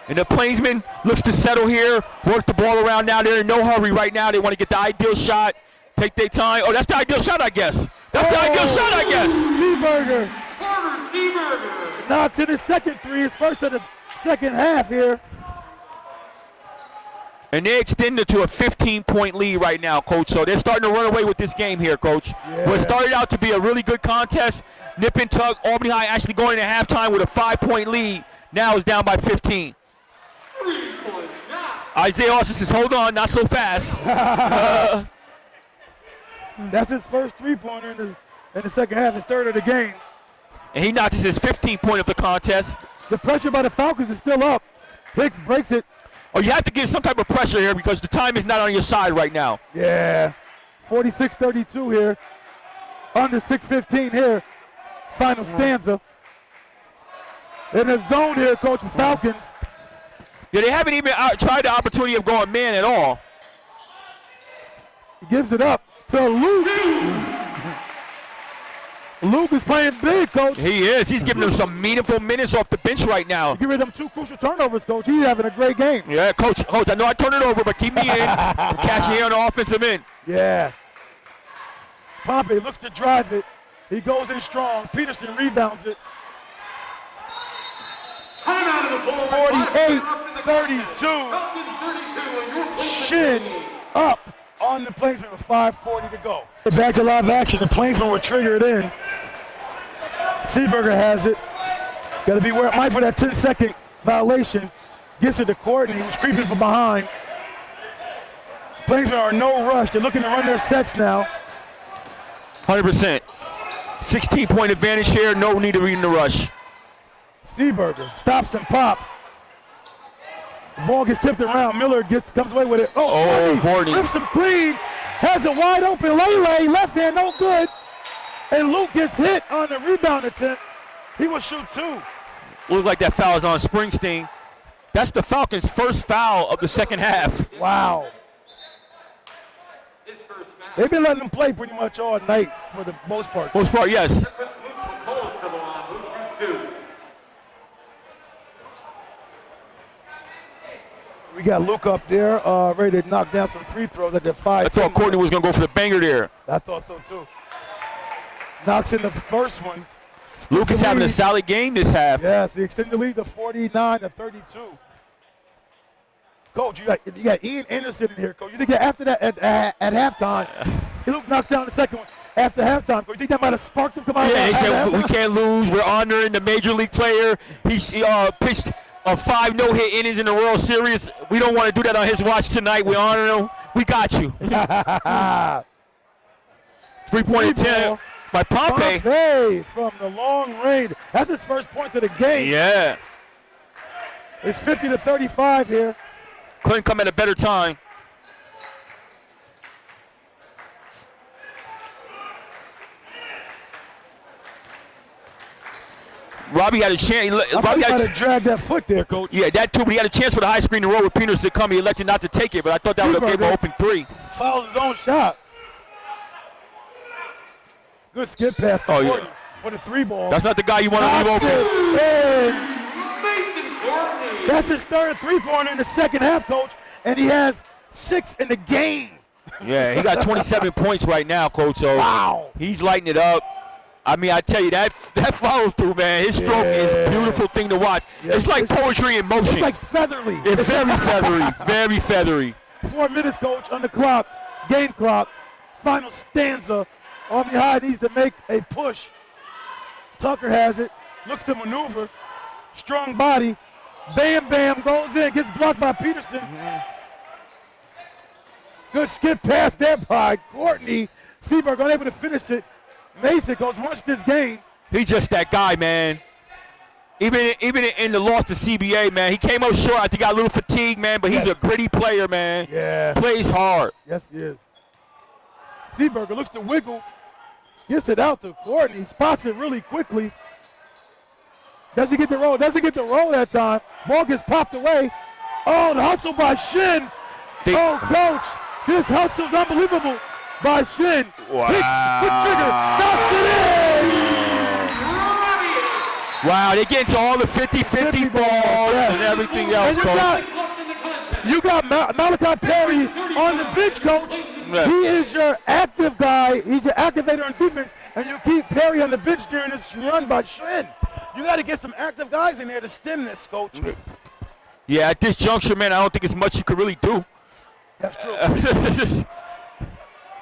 And the Plainsmen looks to settle here, work the ball around now. They're in no hurry right now. They want to get the ideal shot, take their time. Oh, that's the ideal shot, I guess. That's the ideal shot, I guess. Seaberger. Carter Seaberger. Now to the second three. His first of the second half here. And they extend it to a 15-point lead right now, Coach. So they're starting to run away with this game here, Coach. Yeah. What started out to be a really good contest, nip and tuck. Albany High actually going into halftime with a 5-point lead. Now it's down by 15. 3-point shot. Isaiah Austin says, hold on, not so fast. That's his first three-pointer in the second half, his third of the game. And he knocked his 15-point of the contest. The pressure by the Falcons is still up. Hicks breaks it. Oh, you have to get some type of pressure here because the time is not on your side right now. Yeah. 46-32 here. Under 6:15 here. Final stanza. In the zone here, Coach, for Falcons. Yeah, they haven't even tried the opportunity of going man at all. He gives it up to Luke. Luke is playing big, Coach. He is. He's giving them some meaningful minutes off the bench right now. Give them two crucial turnovers, Coach. He's having a great game. Yeah, Coach, I know I turned it over, but keep me in. I'm catching here on the offensive end. Yeah. Pompey looks to drive it. He goes in strong. Peterson rebounds it. Timeout of the ball. 48-32. Falcons 32 and your Plainsmen Shin 28. up on the Plainsmen with 5:40 to go. Back to live action. The Plainsmen were triggered in. Seaberger has it. Got to be mindful of that 10-second violation. Gets it to Courtney, who's creeping from behind. Plainsmen are in no rush. They're looking to run their sets now. 100%. 16-point advantage here. No need to be in the rush. Seaberger stops and pops. The ball gets tipped around. Miller comes away with it. Oh, Courtney. Rips him clean. Has it wide open. Lele, left hand, no good. And Luke gets hit on the rebound attempt. He will shoot two. Looks like that foul is on Springsteen. That's the Falcons' first foul of the second half. Wow. His first foul. They've been letting them play pretty much all night for the most part. Most part, yes. Puts Luke McCullough to the line. Who shoot two? We got Luke up there, ready to knock down some free throws at the 5. I thought Courtney was going to go for the banger there. I thought so too. Knocks in the first one. Luke is having a solid game this half. Yes, he extended the lead to 49-32. Coach, you got Iam Anderson in here, Coach. You think after that at halftime, Luke knocks down the second one. after halftime. You think that might have sparked him come out? Yeah, he said we can't lose. We're honoring the major league player. He pitched 5 no-hit innings in the World Series. We don't want to do that on his watch tonight. We honor him. We got you. 3-point attempt by Pompey. Pompey from the long range. That's his first points of the game. Yeah. It's 50-35 here. Couldn't come at a better time. Robbie had a chance. Robbie had to drag that foot there, Coach. Yeah, that too, but he had a chance for the high screen to roll with Peters to come. He elected not to take it, but I thought that would have gave him an open 3. Fouls his own shot. Good skip pass to Courtney for the 3 ball. That's not the guy you want to leave open. Mason Courtney. That's his third 3-pointer in the second half, Coach, and he has 6 in the game. Yeah, he got 27 points right now, Coach, so wow. He's lighting it up. I mean, I tell you, that follow through, man. His stroke is a beautiful thing to watch. Yeah, it's like poetry in motion. It's like featherly. It's very feathery, very feathery. 4 minutes, Coach, on the clock, game clock, final stanza. Albany High needs to make a push. Tucker has it, looks to maneuver, strong body, bam, bam, goes in, gets blocked by Peterson. Good skip pass there by Courtney. Seaberg unable to finish it. Mason goes watch this game. He's just that guy, man. Even in the loss to CBA, man, he came up short. I think he got a little fatigue, man, but he's a gritty player, man. Yeah. Plays hard. Yes, he is. Seaberger looks to wiggle, gets it out to Courtney, spots it really quickly. Doesn't get the roll, that time. Ball gets popped away. Oh, the hustle by Shen. Oh, Coach, this hustle's unbelievable by Shen. Wow. Hits the trigger, knocks it in. Wow, they get into all the 50-50 balls and everything else, Coach. You got Malachi Perry on the bench, Coach. Yeah. He is your active guy. He's your activator on defense, and you keep Perry on the bench during this run by Shen. You got to get some active guys in there to stem this, Coach. Yeah, at this juncture, man, I don't think there's much you could really do. That's true.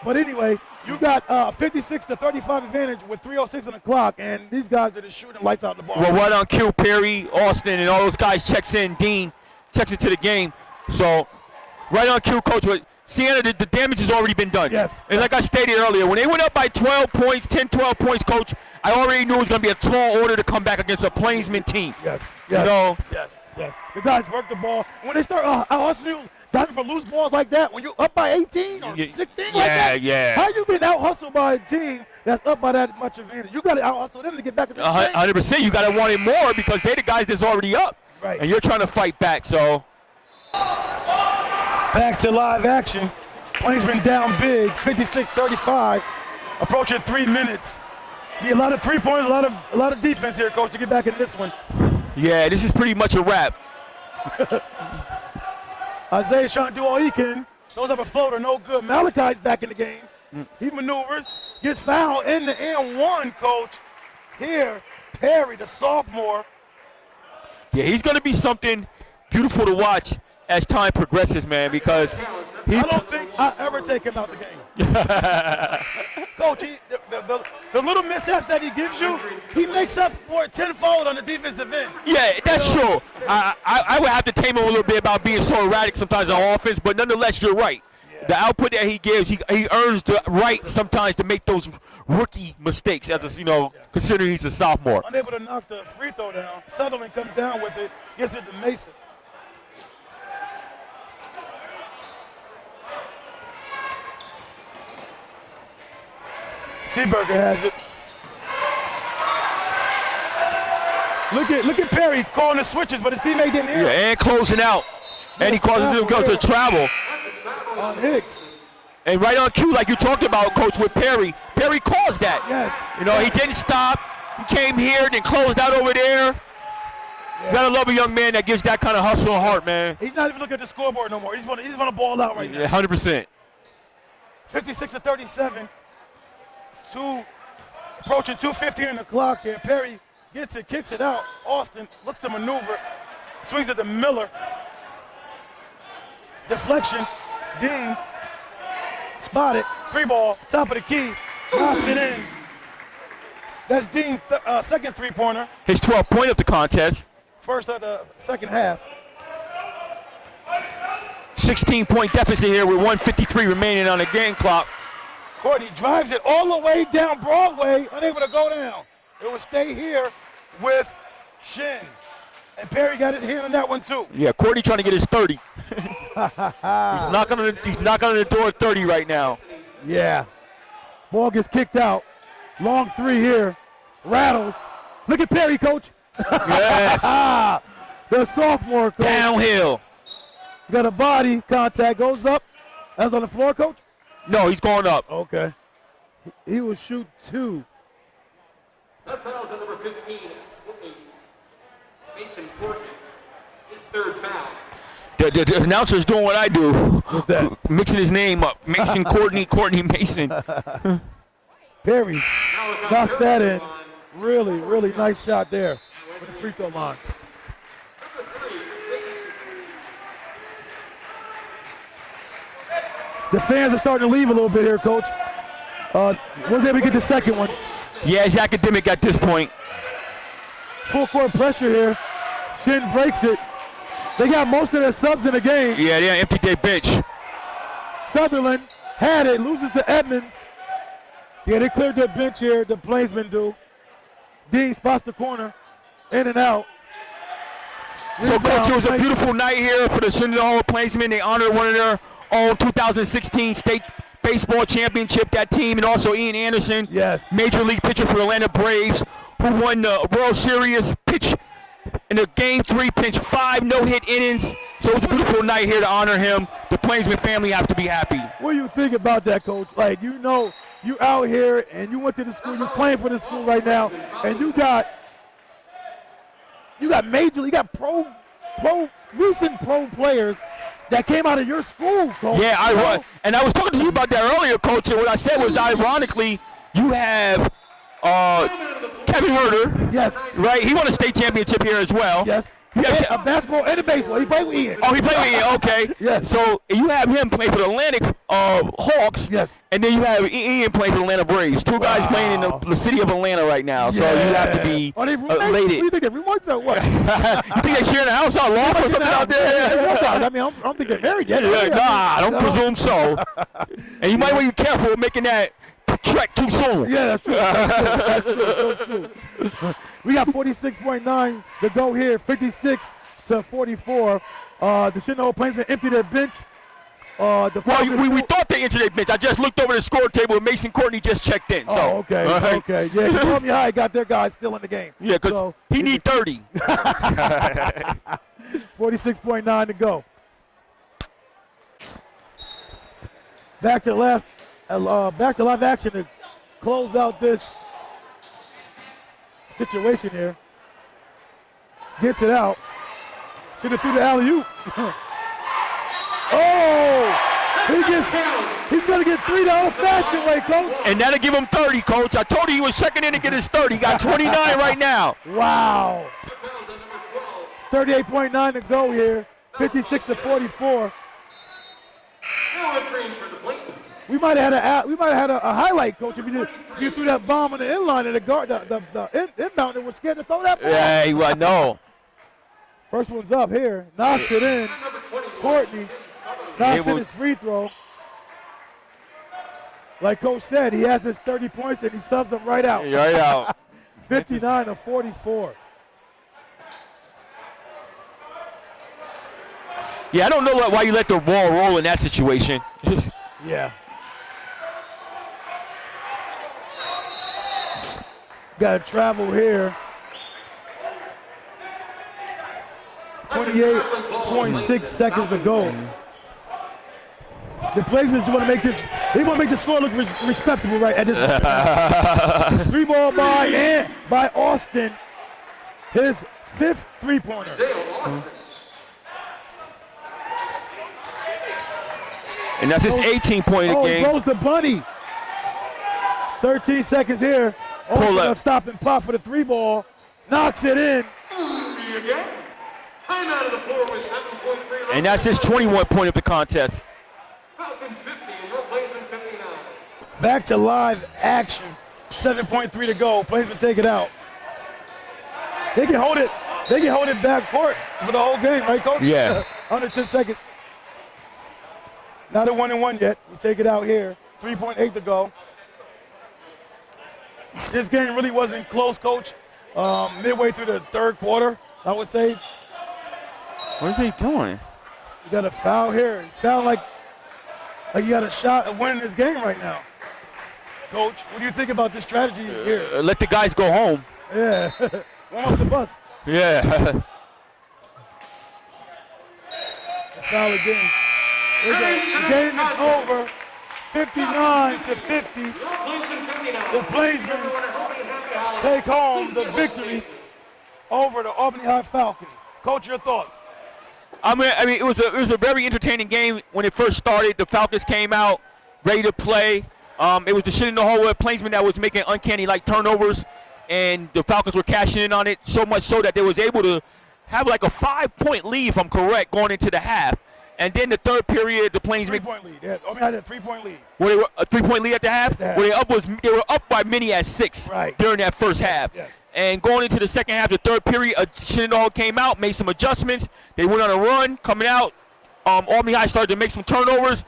But anyway, you got 56-35 advantage with 3:06 on the clock, and these guys are just shooting lights out the ball. Well, right on cue, Perry, Austin, and all those guys checks in. Dean checks into the game. So, right on cue, Coach. But Sienna, the damage has already been done. Yes. And like I stated earlier, when they went up by 12 points, 10, 12 points, Coach, I already knew it was going to be a tall order to come back against a Plainsman team. Yes. You know? Yes. The guys work the ball. When they start, I also knew diving for loose balls like that, when you're up by 18 or 16 like that, how you been out-hustled by a team that's up by that much advantage? You got to out-hustle them to get back in the game. 100%. You got to want it more because they're the guys that's already up. Right. And you're trying to fight back, so. Back to live action. Plainsman down big, 56-35, approaching 3 minutes. Need a lot of 3-pointers, a lot of defense here, Coach, to get back in this one. Yeah, this is pretty much a wrap. Isaiah's trying to do all he can. Throws up a floater, no good. Malachi's back in the game. He maneuvers, gets fouled in the N1, Coach. Here, Perry, the sophomore. Yeah, he's going to be something beautiful to watch as time progresses, man, because I don't think I ever take him out the game. Coach, the little mishaps that he gives you, he makes up for it tenfold on the defensive end. Yeah, that's true. I would have to tame him a little bit about being so erratic sometimes on offense, but nonetheless, you're right. Yeah. The output that he gives, he earns the right sometimes to make those rookie mistakes, as a, considering he's a sophomore. Unable to knock the free throw down. Sutherland comes down with it, gets it to Mason. Seaberger has it. Look at Perry calling the switches, but his teammate didn't hear. Yeah, and closing out. And he causes him to travel. On Hicks. And right on cue, like you talked about, Coach, with Perry. Perry caused that. Yes. He didn't stop. He came here, then closed out over there. Yeah. You gotta love a young man that gives that kind of hustle and heart, man. He's not even looking at the scoreboard no more. He's gonna ball out right now. Yeah, 100%. 56-37. Approaching 2:50 on the clock here. Perry gets it, kicks it out. Austin looks to maneuver, swings it to Miller. Deflection. Dean spotted. Free ball, top of the key. Knocks it in. That's Dean's second three-pointer. His 12th point of the contest. First of the second half. 16-point deficit here with 1:53 remaining on the game clock. Courtney drives it all the way down Broadway, unable to go down. It will stay here with Shin. And Perry got his hand on that one too. Yeah, Courtney trying to get his 30. He's knocking on the door at 30 right now. Yeah. Ball gets kicked out. Long three here. Rattles. Look at Perry, coach. Yes. The sophomore coach. Downhill. Got a body contact. Goes up. That's on the floor, coach? No, he's going up. Okay. He will shoot two. That foul's on number 15, Mason Courtney. His third foul. The announcer's doing what I do. What's that? Mixing his name up. Mason Courtney Mason. Perry knocks that in. Really, really nice shot there with the free throw line. The fans are starting to leave a little bit here, coach. Was able to get the second one. Yeah, he's academic at this point. Full court pressure here. Shin breaks it. They got most of their subs in the game. Yeah, they emptied their bench. Sutherland had it, loses to Edmonds. Yeah, they cleared their bench here, the Plainsmen do. Dean spots the corner, in and out. So, Coach, it was a beautiful night here for the Shenendehowa Plainsmen. They honored one of their own 2016 state baseball championship, that team, and also Iam Anderson, Yes. Major League pitcher for the Atlanta Braves, who won the World Series pitch in the Game 3, pitched 5 no-hit innings. So it was a beautiful night here to honor him. The Plainsman family have to be happy. What do you think about that, coach? Like, you know, you out here and you went to the school, you're playing for the school right now, and you got major, you got recent pro players that came out of your school, coach. Yeah, and I was talking to you about that earlier, Coach, and what I said was, ironically, you have Kevin Herter. Yes. Right? He won a state championship here as well. Yes. Yeah. A basketball and a baseball. He played with Ian. Oh, he played with Ian. Okay. Yes. So you have him play for the Atlantic Hawks. Yes. And then you have Ian playing for the Atlanta Braves. Two guys playing in the city of Atlanta right now. So you have to be Are they roommates? elated. What do you think? They're roommates or what? You think they sharing a house out loft or something out there? I mean, I don't think they're married yet. Nah, I don't presume so. And you might want to be careful making that trek too soon. Yeah, that's true. That's true. We got 46.9 to go here, 56 to 44. The Shenendehowa Plainsmen empty their bench. Well, we thought they entered their bench. I just looked over the score table and Mason Courtney just checked in. So. Oh, okay, okay. Yeah, Albany High got their guys still in the game. Yeah, because he need 30. 46.9 to go. Back to live action to close out this situation here. Gets it out. Should have threw the alley-oop. Oh! He's going to get $3 fashion way, coach. And that'll give him 30, coach. I told you he was checking in to get his 30. He got 29 right now. Wow. 38.9 to go here. 56 to 44. We might have had a highlight, coach, if you threw that bomb on the inline and the guard, the inbounder was scared to throw that ball. Yeah, he was, no. First one's up here, knocks it in. Courtney knocks in his free throw. Like Coach said, he has his 30 points and he subs them right out. Right out. 59 to 44. Yeah, I don't know why you let the ball roll in that situation. Yeah. Got to travel here. 28.6 seconds to go. The Blazers want to make this. They want to make the score look respectable right at this point. 3 ball by Austin. His 5th three-pointer. And that's his 18-point game. Oh, goes the bunny. 13 seconds here. Pull up. Stop and pop for the 3 ball. Knocks it in. And that's his 21 point of the contest. Falcons 50 and your Plainsmen 59. Back to live action. 7.3 to go. Plainsmen take it out. They can hold it. They can hold it back court for the whole game, right, Coach? Yeah. Under 10 seconds. Not a 1-1 yet. We take it out here. 3.8 to go. This game really wasn't close, Coach. Midway through the third quarter, I would say. What is he doing? You got a foul here. It sounds like you got a shot at winning this game right now. Coach, what do you think about this strategy here? Let the guys go home. Yeah. Run off the bus. Yeah. Foul again. The game is over. 59 to 50. The Plainsmen take home the victory over the Albany High Falcons. Coach, your thoughts? I mean, it was a very entertaining game when it first started. The Falcons came out ready to play. It was the Shenendehowa Plainsmen that was making uncanny like turnovers, and the Falcons were cashing in on it so much so that they was able to have like a 5-point lead, if I'm correct, going into the half. And then the third period, the Plainsmen 3-point lead. Yeah, Albany had a 3-point lead. Were they a 3-point lead at the half? Yeah. They were up by many at 6 Right. during that first half. Yes. And going into the second half, the third period, Shenendehowa came out, made some adjustments. They went on a run. Coming out, Albany High started to make some turnovers.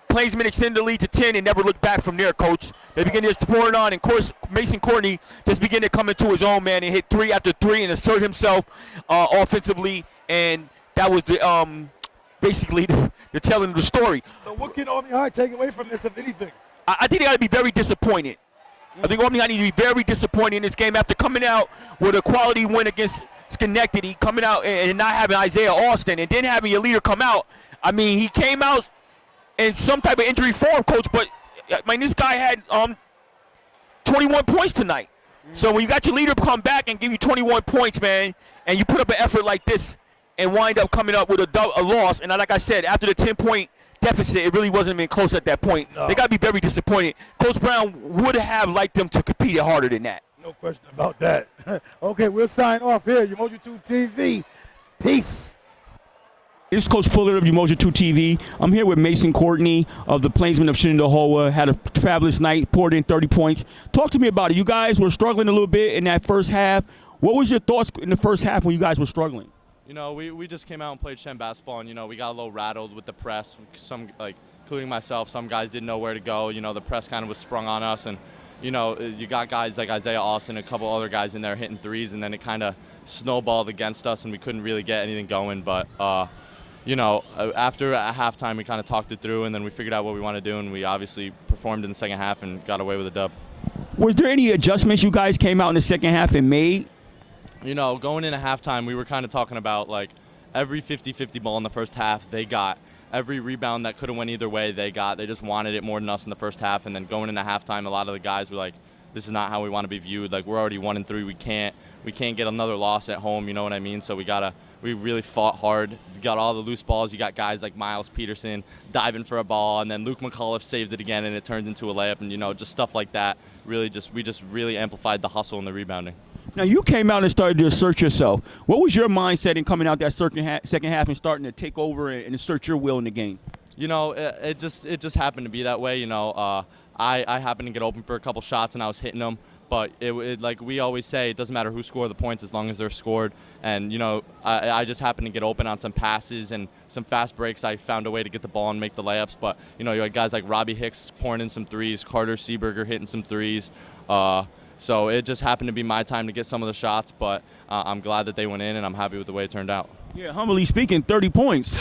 Plainsmen extended the lead to 10 and never looked back from there, Coach. They began just pouring on, and of course, Mason Courtney just began to come into his own, man, and hit 3 after 3 and assert himself offensively. And that was the basically the telling of the story. So what can Albany High take away from this, if anything? I think they got to be very disappointed. I think Albany High need to be very disappointed in this game after coming out with a quality win against Schenectady, coming out and not having Isaiah Austin, and then having your leader come out. I mean, he came out in some type of injury form, Coach, but I mean, this guy had 21 points tonight. So when you got your leader come back and give you 21 points, man, and you put up an effort like this and wind up coming up with a loss, and like I said, after the 10-point deficit, it really wasn't even close at that point. No. They got to be very disappointed. Coach Brown would have liked them to compete harder than that. No question about that. Okay, we'll sign off here. Umoja 2 TV. Peace. This is Coach Fuller of Umoja 2 TV. I'm here with Mason Courtney of the Plainsmen of Shenendehowa. Had a fabulous night, poured in 30 points. Talk to me about it. You guys were struggling a little bit in that first half. What was your thoughts in the first half when you guys were struggling? You know, we just came out and played Shen basketball, and, you know, we got a little rattled with the press. Some, like, including myself, some guys didn't know where to go. You know, the press kind of was sprung on us, and, you know, you got guys like Isaiah Austin, a couple other guys in there hitting threes, and then it kind of snowballed against us, and we couldn't really get anything going. But, you know, after at halftime, we kind of talked it through, and then we figured out what we want to do, and we obviously performed in the second half and got away with a dub. Was there any adjustments you guys came out in the second half and made? You know, going into halftime, we were kind of talking about, like, every 50-50 ball in the first half they got. Every rebound that could have went either way they got. They just wanted it more than us in the first half. And then going into halftime, a lot of the guys were like, this is not how we want to be viewed. Like, we're already 1-3. We can't get another loss at home, you know what I mean? So we really fought hard. Got all the loose balls. You got guys like Miles Peterson diving for a ball, and then Luke McCullough saved it again, and it turned into a layup. And, you know, just stuff like that. We just really amplified the hustle and the rebounding. Now, you came out and started to assert yourself. What was your mindset in coming out that second half and starting to take over and assert your will in the game? You know, it just happened to be that way. You know, I happened to get open for a couple shots, and I was hitting them. But it like we always say, it doesn't matter who scored the points as long as they're scored. And, you know, I just happened to get open on some passes and some fast breaks. I found a way to get the ball and make the layups. But, you know, you had guys like Robbie Hicks pouring in some threes, Carter Seaberger hitting some threes. So it just happened to be my time to get some of the shots, but I'm glad that they went in, and I'm happy with the way it turned out. Yeah, humbly speaking, 30 points.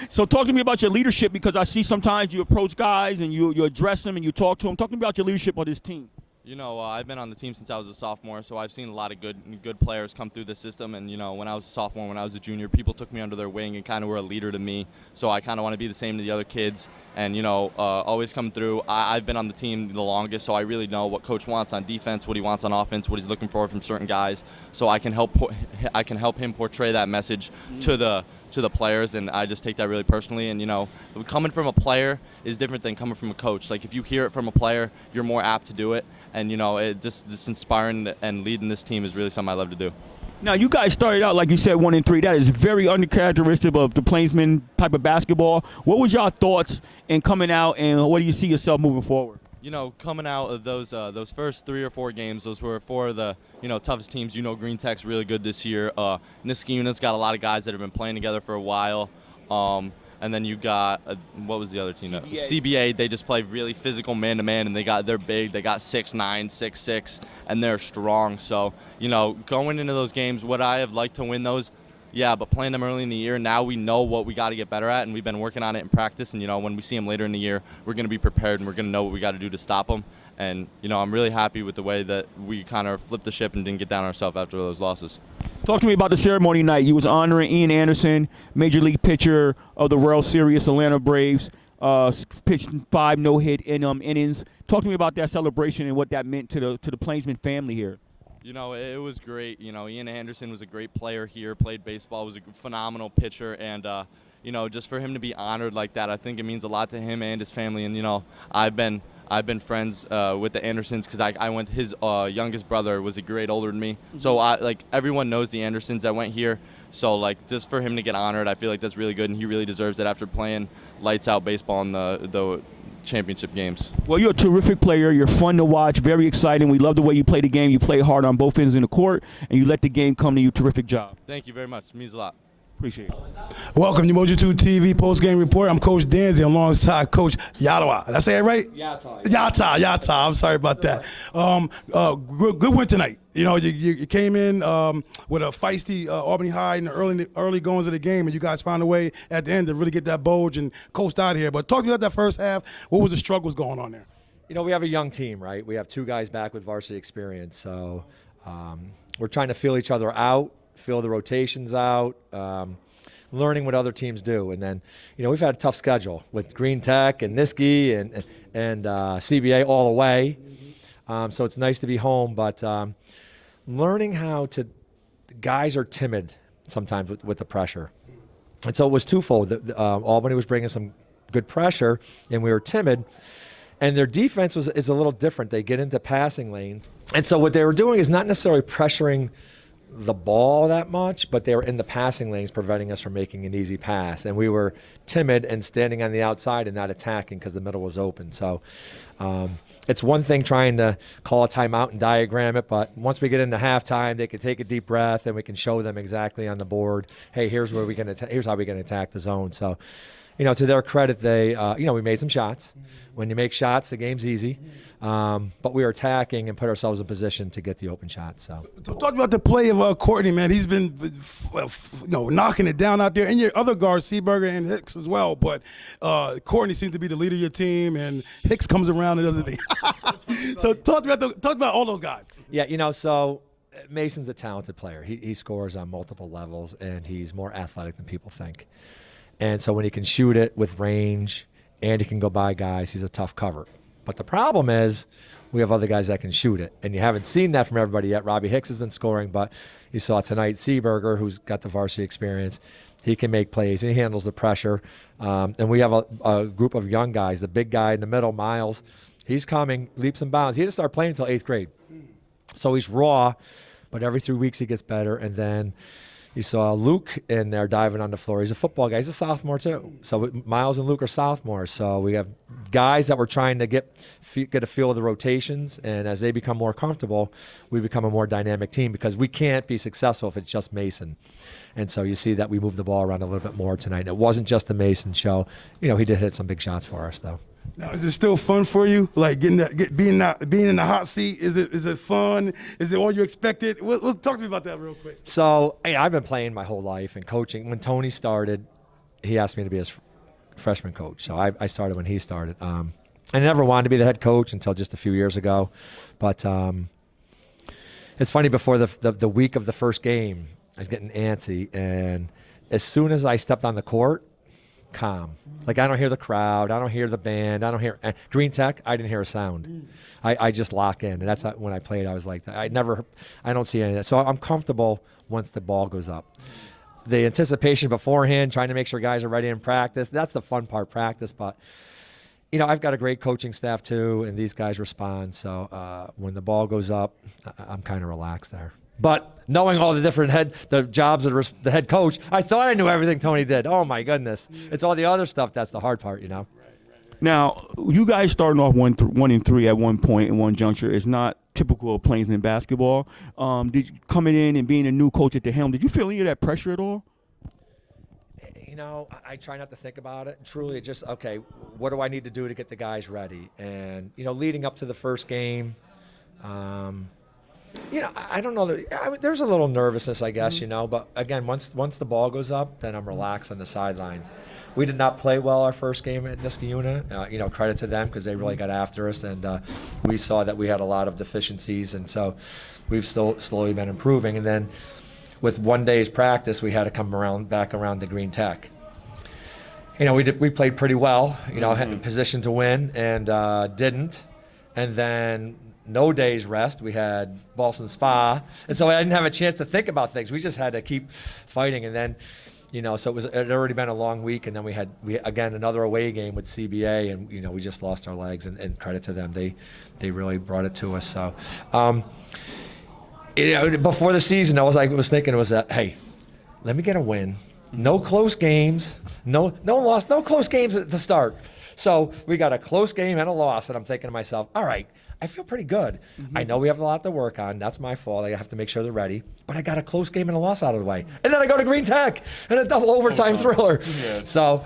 So talk to me about your leadership, because I see sometimes you approach guys and you address them and you talk to them. Talk to me about your leadership on this team. You know, I've been on the team since I was a sophomore, so I've seen a lot of good players come through the system. And, you know, when I was a sophomore, when I was a junior, people took me under their wing and kind of were a leader to me. So I kind of want to be the same to the other kids and, you know, always come through. I've been on the team the longest, so I really know what Coach wants on defense, what he wants on offense, what he's looking for from certain guys. So I can help him portray that message to the players, and I just take that really personally. And, you know, coming from a player is different than coming from a coach. Like, if you hear it from a player, you're more apt to do it. And, you know, this inspiring and leading this team is really something I love to do. Now, you guys started out, like you said, 1-3. That is very uncharacteristic of the Plainsmen type of basketball. What was your thoughts in coming out, and what do you see yourself moving forward? you know, coming out of those first 3 or 4 games, those were 4 of the, you know, toughest teams. You know, Green Tech's really good this year. Niska unit's got a lot of guys that have been playing together for a while. And then you got, what was the other team? CBA. They just play really physical man-to-man, and they're big. They got 6'9", 6'6", and they're strong. So, you know, going into those games, would I have liked to win those? Yeah, but playing them early in the year, now we know what we got to get better at, and we've been working on it in practice. And, you know, when we see them later in the year, we're going to be prepared, and we're going to know what we got to do to stop them. And, you know, I'm really happy with the way that we kind of flipped the ship and didn't get down ourselves after those losses. Talk to me about the ceremony night. You was honoring Iam Anderson, Major League pitcher of the World Series, Atlanta Braves, pitched 5 no-hit innings. Talk to me about that celebration and what that meant to the Plainsman family here. You know, it was great. You know, Iam Anderson was a great player here, played baseball, was a phenomenal pitcher, and, you know, just for him to be honored like that, I think it means a lot to him and his family. And, you know, I've been friends with the Andersons because I went. His youngest brother was a grade older than me, so everyone knows the Andersons that went here. So just for him to get honored, I feel like that's really good, and he really deserves it after playing lights out baseball in the championship games. Well, you're a terrific player. You're fun to watch. Very exciting. We love the way you play the game. You play hard on both ends of the court, and you let the game come to you. Terrific job. Thank you very much. It means a lot. Appreciate it. Welcome to Umoja 2 TV post-game report. I'm Coach Danzy alongside Coach Yattaw. Did I say it right? Yattaw. I'm sorry about that. Good win tonight. You know, you came in with a feisty Albany High in the early goings of the game, and you guys found a way at the end to really get that bulge and coast out of here. But talk to me about that first half. What was the struggles going on there? You know, we have a young team, right? We have 2 guys back with varsity experience. So we're trying to feel each other out, feel the rotations out, learning what other teams do. And then, you know, we've had a tough schedule with Green Tech and Niski and CBA all away. So it's nice to be home, but learning how to – guys are timid sometimes with the pressure. And so it was twofold. Albany was bringing some good pressure, and we were timid. And their defense is a little different. They get into passing lane. And so what they were doing is not necessarily pressuring the ball that much, but they were in the passing lanes preventing us from making an easy pass. And we were timid and standing on the outside and not attacking because the middle was open. So it's one thing trying to call a timeout and diagram it, but once we get into halftime, they can take a deep breath and we can show them exactly on the board, hey, here's how we can attack the zone. So, you know, to their credit, they, you know, we made some shots. When you make shots, the game's easy. But we were attacking and put ourselves in position to get the open shots. So talk about the play of Courtney, man. He's been, knocking it down out there, and your other guards, Seaberger and Hicks as well. But Courtney seems to be the leader of your team, and Hicks comes around and does it. So talk about all those guys. Yeah, you know, so Mason's a talented player. He scores on multiple levels, and he's more athletic than people think. And so when he can shoot it with range and he can go by guys, he's a tough cover. But the problem is we have other guys that can shoot it. And you haven't seen that from everybody yet. Robbie Hicks has been scoring, but you saw tonight Seaberger, who's got the varsity experience. He can make plays. He handles the pressure. And we have a group of young guys. The big guy in the middle, Miles, he's coming, leaps and bounds. He didn't start playing until 8th grade. So he's raw, but every 3 weeks he gets better. And then you saw Luke in there diving on the floor. He's a football guy. He's a sophomore too. So Miles and Luke are sophomores. So we have guys that we're trying to get a feel of the rotations. And as they become more comfortable, we become a more dynamic team because we can't be successful if it's just Mason. And so you see that we move the ball around a little bit more tonight. And it wasn't just the Mason show. You know, he did hit some big shots for us though. Now, is it still fun for you? Like being in the hot seat? Is it fun? Is it all you expected? Talk to me about that real quick. So I've been playing my whole life and coaching. When Tony started, he asked me to be his freshman coach. So I started when he started. I never wanted to be the head coach until just a few years ago. But it's funny, before the week of the first game, I was getting antsy. And as soon as I stepped on the court, calm. Like, I don't hear the crowd. I don't hear the band. I don't hear Green Tech. I didn't hear a sound. I just lock in. And that's how, when I played, I was like, I don't see any of that. So I'm comfortable once the ball goes up. The anticipation beforehand, trying to make sure guys are ready in practice, that's the fun part, practice. But, you know, I've got a great coaching staff too, and these guys respond. So when the ball goes up, I'm kind of relaxed there. But knowing all the different the jobs of the head coach, I thought I knew everything Tony did. Oh, my goodness. It's all the other stuff that's the hard part, you know. Now, you guys starting off 1-3 at one point in one juncture is not typical of Plainsman basketball. Did you, coming in and being a new coach at the helm, did you feel any of that pressure at all? You know, I try not to think about it. Truly, just, okay, what do I need to do to get the guys ready? And, you know, leading up to the first game, you know, I don't know. There's a little nervousness, I guess, you know. But, again, once the ball goes up, then I'm relaxed on the sidelines. We did not play well our first game at Niskayuna. You know, credit to them because they really got after us, and we saw that we had a lot of deficiencies, and so we've still slowly been improving. And then with one day's practice, we had to come back around to Green Tech. You know, we played pretty well. You know, had a position to win and didn't, and then no days rest. We had Boston Spa, and so I didn't have a chance to think about things. We just had to keep fighting, and then. You know, so it had already been a long week, and then we had again another away game with CBA, and you know we just lost our legs. And credit to them, they really brought it to us. So, you know, before the season, I was thinking it was that, hey, let me get a win, no close games, no loss, no close games at the start. So we got a close game and a loss, and I'm thinking to myself, all right, I feel pretty good. I know we have a lot to work on. That's my fault. I have to make sure they're ready. But I got a close game and a loss out of the way. And then I go to Green Tech and a double overtime thriller. Yeah. So,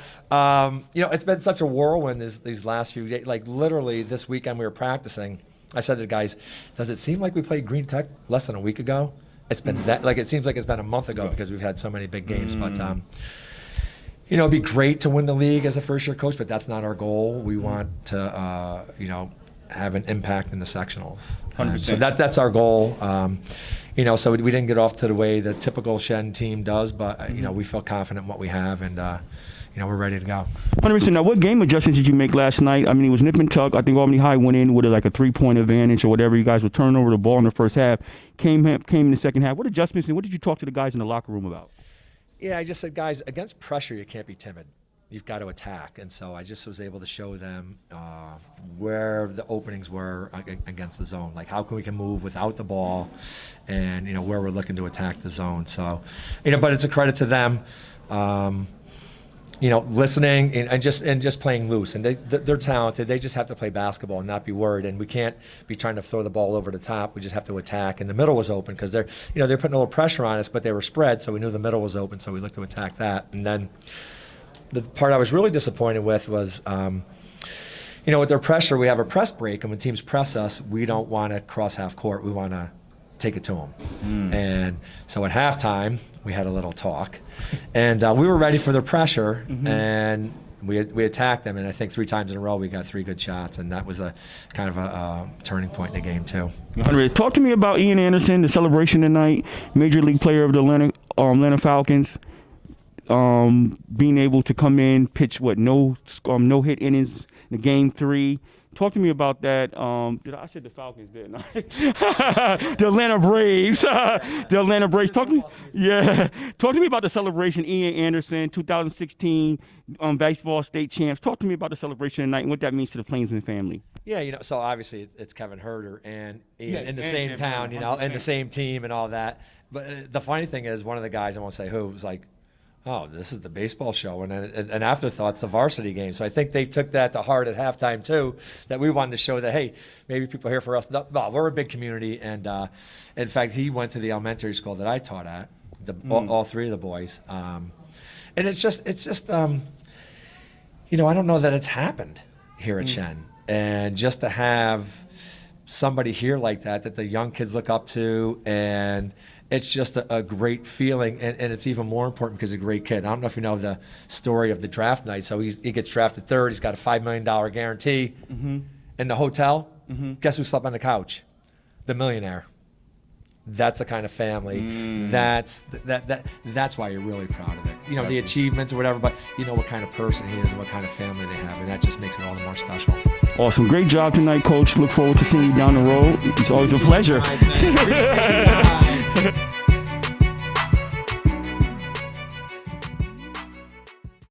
you know, it's been such a whirlwind these last few days. Like, literally, this weekend we were practicing. I said to the guys, does it seem like we played Green Tech less than a week ago? It's been that, like, it seems like it's been a month ago because we've had so many big games. But, you know, it'd be great to win the league as a first-year coach, but that's not our goal. We want to, you know, have an impact in the sectionals. So that's our goal. You know, so we didn't get off to the way the typical Shen team does, but you know, we feel confident in what we have, and you know, we're ready to go. Now, what game adjustments did you make last night? I mean, it was nip and tuck. I think Albany High went in with like a 3-point advantage or whatever. You guys were turning over the ball in the first half. Came in the second half. What adjustments and what did you talk to the guys in the locker room about? Yeah, I just said, guys, against pressure, you can't be timid. You've got to attack. And so I just was able to show them where the openings were against the zone. Like, how we can move without the ball and, you know, where we're looking to attack the zone. So, you know, but it's a credit to them, you know, listening and just playing loose. And they're talented. They just have to play basketball and not be worried. And we can't be trying to throw the ball over the top. We just have to attack. And the middle was open because they're putting a little pressure on us, but they were spread. So we knew the middle was open. So we looked to attack that. And then the part I was really disappointed with was, you know, with their pressure, we have a press break, and when teams press us, we don't want to cross half court. We want to take it to them. And so at halftime, we had a little talk, and we were ready for their pressure, and we attacked them. And I think 3 times in a row, we got 3 good shots, and that was a kind of a turning point in the game too. Talk to me about Iam Anderson, the celebration tonight, Major League Player of the Atlanta Falcons. Being able to come in, pitch no hit innings in game 3. Talk to me about that. I said the Falcons, didn't I? The Atlanta Braves. The Atlanta Braves. Talk to me about the celebration. Iam Anderson, 2016 baseball state champs. Talk to me about the celebration tonight and what that means to the Plainsman family. Yeah, you know, so obviously it's Kevin Herter and Ian in the same town, you know, and the same team and all that. But the funny thing is, one of the guys, I won't say who, was like, oh, this is the baseball show, and an afterthought's a varsity game. So I think they took that to heart at halftime too, that we wanted to show that, hey, maybe people are here for us. No, we're a big community, and in fact, he went to the elementary school that I taught at, all 3 of the boys, and it's just you know, I don't know that it's happened here at Shen, and just to have somebody here like that the young kids look up to, and it's just a great feeling, and it's even more important because he's a great kid. I don't know if you know the story of the draft night. So he gets drafted 3rd. He's got a $5 million guarantee in the hotel. Guess who slept on the couch? The millionaire. That's the kind of family. That's why you're really proud of it. You know, the achievements or whatever, but you know what kind of person he is and what kind of family they have, and that just makes it all the more special. Awesome. Great job tonight, Coach. Look forward to seeing you down the road. It's always a pleasure.